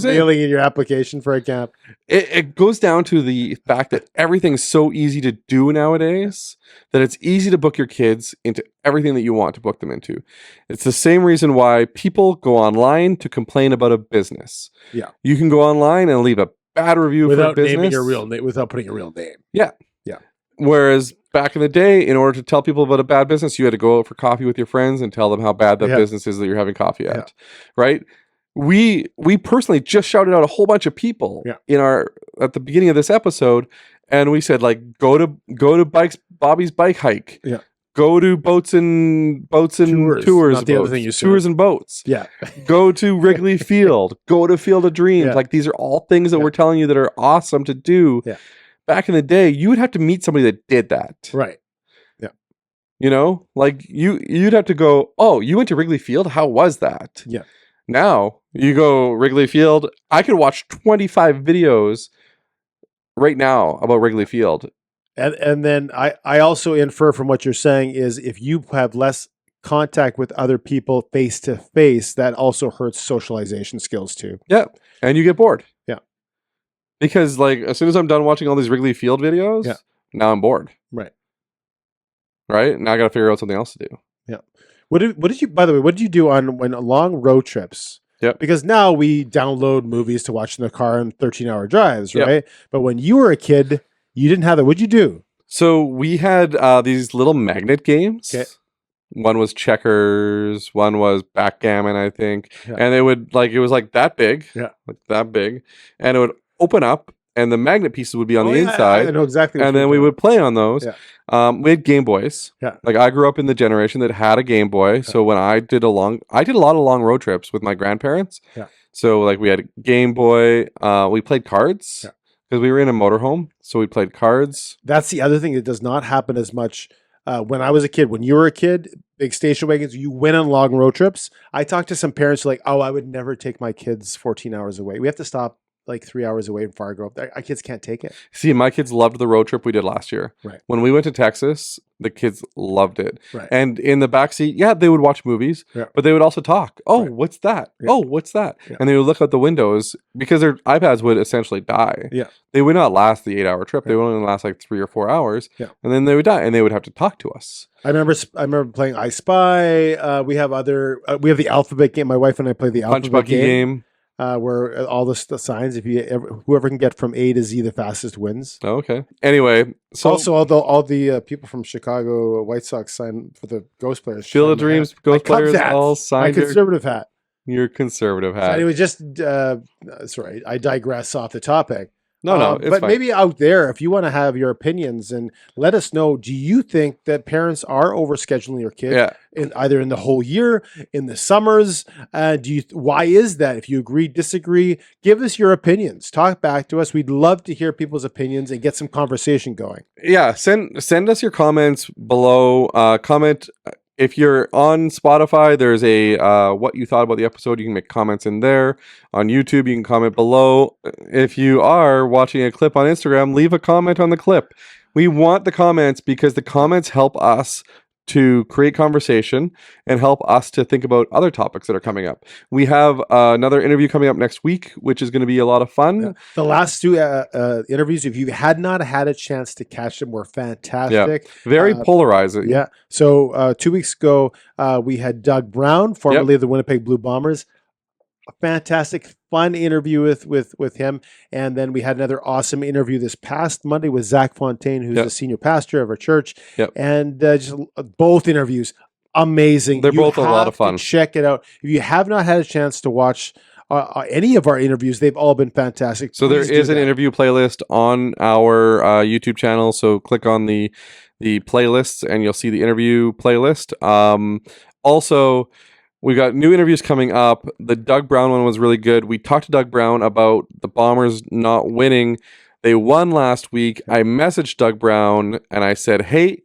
mailing in your application for a camp. It goes down to the fact that everything's so easy to do nowadays that it's easy to book your kids into everything that you want to book them into. It's the same reason why people go online to complain about a business. Yeah. You can go online and leave a bad review without for a business. Naming your real name, without putting a real name. Yeah. Yeah. Whereas back in the day, in order to tell people about a bad business, you had to go out for coffee with your friends and tell them how bad that business is that you're having coffee at. Right? We personally just shouted out a whole bunch of people at the beginning of this episode, and we said like go to Bobby's bike hike. Yeah. Go to boats and tours. Not the other thing you said. Tours and boats. Yeah. Go to Wrigley Field. Go to Field of Dreams. Yeah. Like these are all things that we're telling you that are awesome to do. Yeah. Back in the day, you would have to meet somebody that did that. Right. Like you'd have to go, oh, you went to Wrigley Field? How was that? Yeah. Now you go Wrigley Field. I could watch 25 videos right now about Wrigley Field. And then I also infer from what you're saying is if you have less contact with other people face to face, that also hurts socialization skills too. Yeah. And you get bored. Yeah. Because like as soon as I'm done watching all these Wrigley Field videos, now I'm bored. Right. right? Now I got to figure out something else to do. Yeah. What did you, by the way, what did you do on long road trips? Yep. Because now we download movies to watch in the car on 13-hour drives, Yep. right? But when you were a kid, you didn't have that. What'd you do? So we had these little magnet games. Okay. One was checkers, one was backgammon, I think. Yeah. And it would it was like that big. Yeah. Like that big. And it would open up and the magnet pieces would be on the yeah, inside. I know exactly what And you're then we doing. would play on those. Yeah. We had Game Boys. Yeah. Like I grew up in the generation that had a Game Boy. So when I did a lot of long road trips with my grandparents. Yeah. So like we had a Game Boy. We played cards. Yeah. Because we were in a motorhome, so we played cards. That's the other thing that does not happen as much when I was a kid. When you were a kid, big station wagons, you went on long road trips. I talked to some parents who are like, oh, I would never take my kids 14 hours away. We have to stop like 3 hours away in Fargo. Our kids can't take it. See, my kids loved the road trip we did last year. Right. When we went to Texas, the kids loved it. Right. And in the backseat, they would watch movies, Yeah. but they would also talk. Oh, Right. what's that? Yeah. Oh, what's that? Yeah. And they would look out the windows because their iPads would essentially die. Yeah. They would not last the 8-hour trip. They Yeah. would only last like 3 or 4 hours. Yeah. And then they would die and they would have to talk to us. I remember playing I Spy. We have the alphabet game. My wife and I play the Punch alphabet Bucky game. Where all the signs, whoever can get from A to Z the fastest wins. Oh, okay. Anyway, so Also, all the people from Chicago White Sox sign for the Ghost players. Field of Dreams, Ghost players all My signed conservative hat. your conservative So hat. anyway, just sorry, I digress off the topic. No, it's but fine. maybe out there, if you want to have your opinions and let us know, do you think that parents are overscheduling your kid? Yeah. Either in the whole year, in the summers? Why is that? If you agree, disagree, give us your opinions. Talk back to us. We'd love to hear people's opinions and get some conversation going. Yeah, send us your comments below. Comment if you're on Spotify. There's a what you thought about the episode. You can make comments in there. On YouTube, you can comment below. If you are watching a clip on Instagram, leave a comment on the clip. We want the comments because the comments help us to create conversation and help us to think about other topics that are coming up. We have another interview coming up next week, which is going to be a lot of fun. Yeah. The last two interviews, if you had not had a chance to catch them, were fantastic. Very polarizing. Yeah. So 2 weeks ago, we had Doug Brown, formerly of the Winnipeg Blue Bombers. A fantastic, fun interview with him. And then we had another awesome interview this past Monday with Zach Fontaine, who's the senior pastor of our church. Yep. And just both interviews, amazing. They're both a lot of fun. Check it out. If you have not had a chance to watch any of our interviews, they've all been fantastic. So there is an interview playlist on our YouTube channel. So click on the playlists and you'll see the interview playlist. Also, we got new interviews coming up. The Doug Brown one was really good. We talked to Doug Brown about the Bombers not winning. They won last week. I messaged Doug Brown and I said, hey,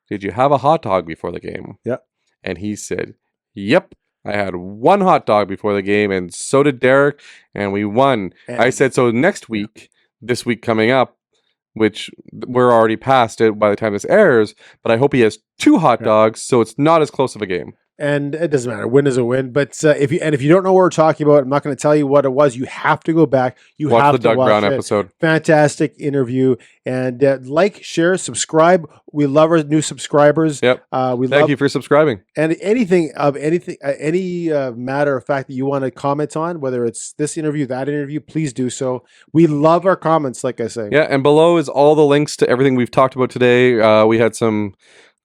did you have a hot dog before the game? Yeah. And he said, yep. I had one hot dog before the game, and so did Derek, and we won. And I said, so next week, this week coming up, which we're already past it by the time this airs, but I hope he has 2 hot dogs, so it's not as close of a game. And it doesn't matter. Win is a win. But if you don't know what we're talking about, I'm not going to tell you what it was. You have to go back. You Watch have the to Doug watch Brown it. episode. Fantastic interview. And like, share, subscribe. We love our new subscribers. Yep. Thank you for subscribing. And any matter of fact that you want to comment on, whether it's this interview, that interview, please do so. We love our comments, like I say. Yeah, and below is all the links to everything we've talked about today. We had some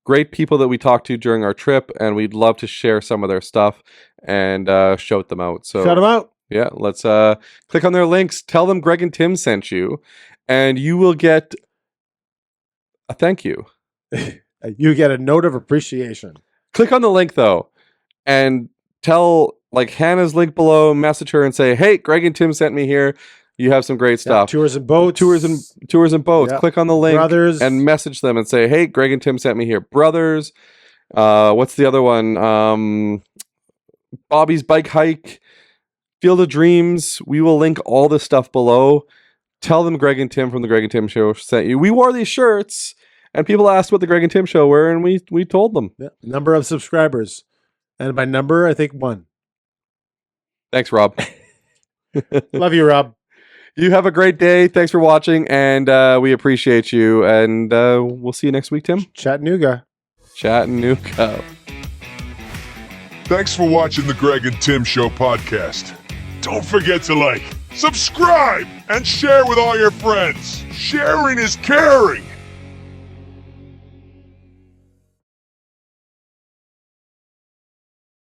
great people that we talked to during our trip, and we'd love to share some of their stuff and shout them out. So shout them out. Yeah, let's click on their links. Tell them Greg and Tim sent you, and you will get a thank you. You get a note of appreciation. Click on the link though, and tell like Hannah's link below. Message her and say, "Hey, Greg and Tim sent me here. You have some great stuff. Tours and boats. Tours and boats. Yeah. Click on the link, Brothers, and message them and say, "Hey, Greg and Tim sent me here. Brothers. What's the other one? Bobby's bike hike, Field of Dreams. We will link all this stuff below. Tell them Greg and Tim from the Greg and Tim Show sent you. We wore these shirts, and people asked what the Greg and Tim Show were, and we told them. Yeah. Number of subscribers, and by number, I think 1. Thanks, Rob. Love you, Rob. You have a great day. Thanks for watching, and we appreciate you. And we'll see you next week, Tim. Chattanooga. Chattanooga. Thanks for watching the Greg and Tim Show podcast. Don't forget to like, subscribe, and share with all your friends. Sharing is caring.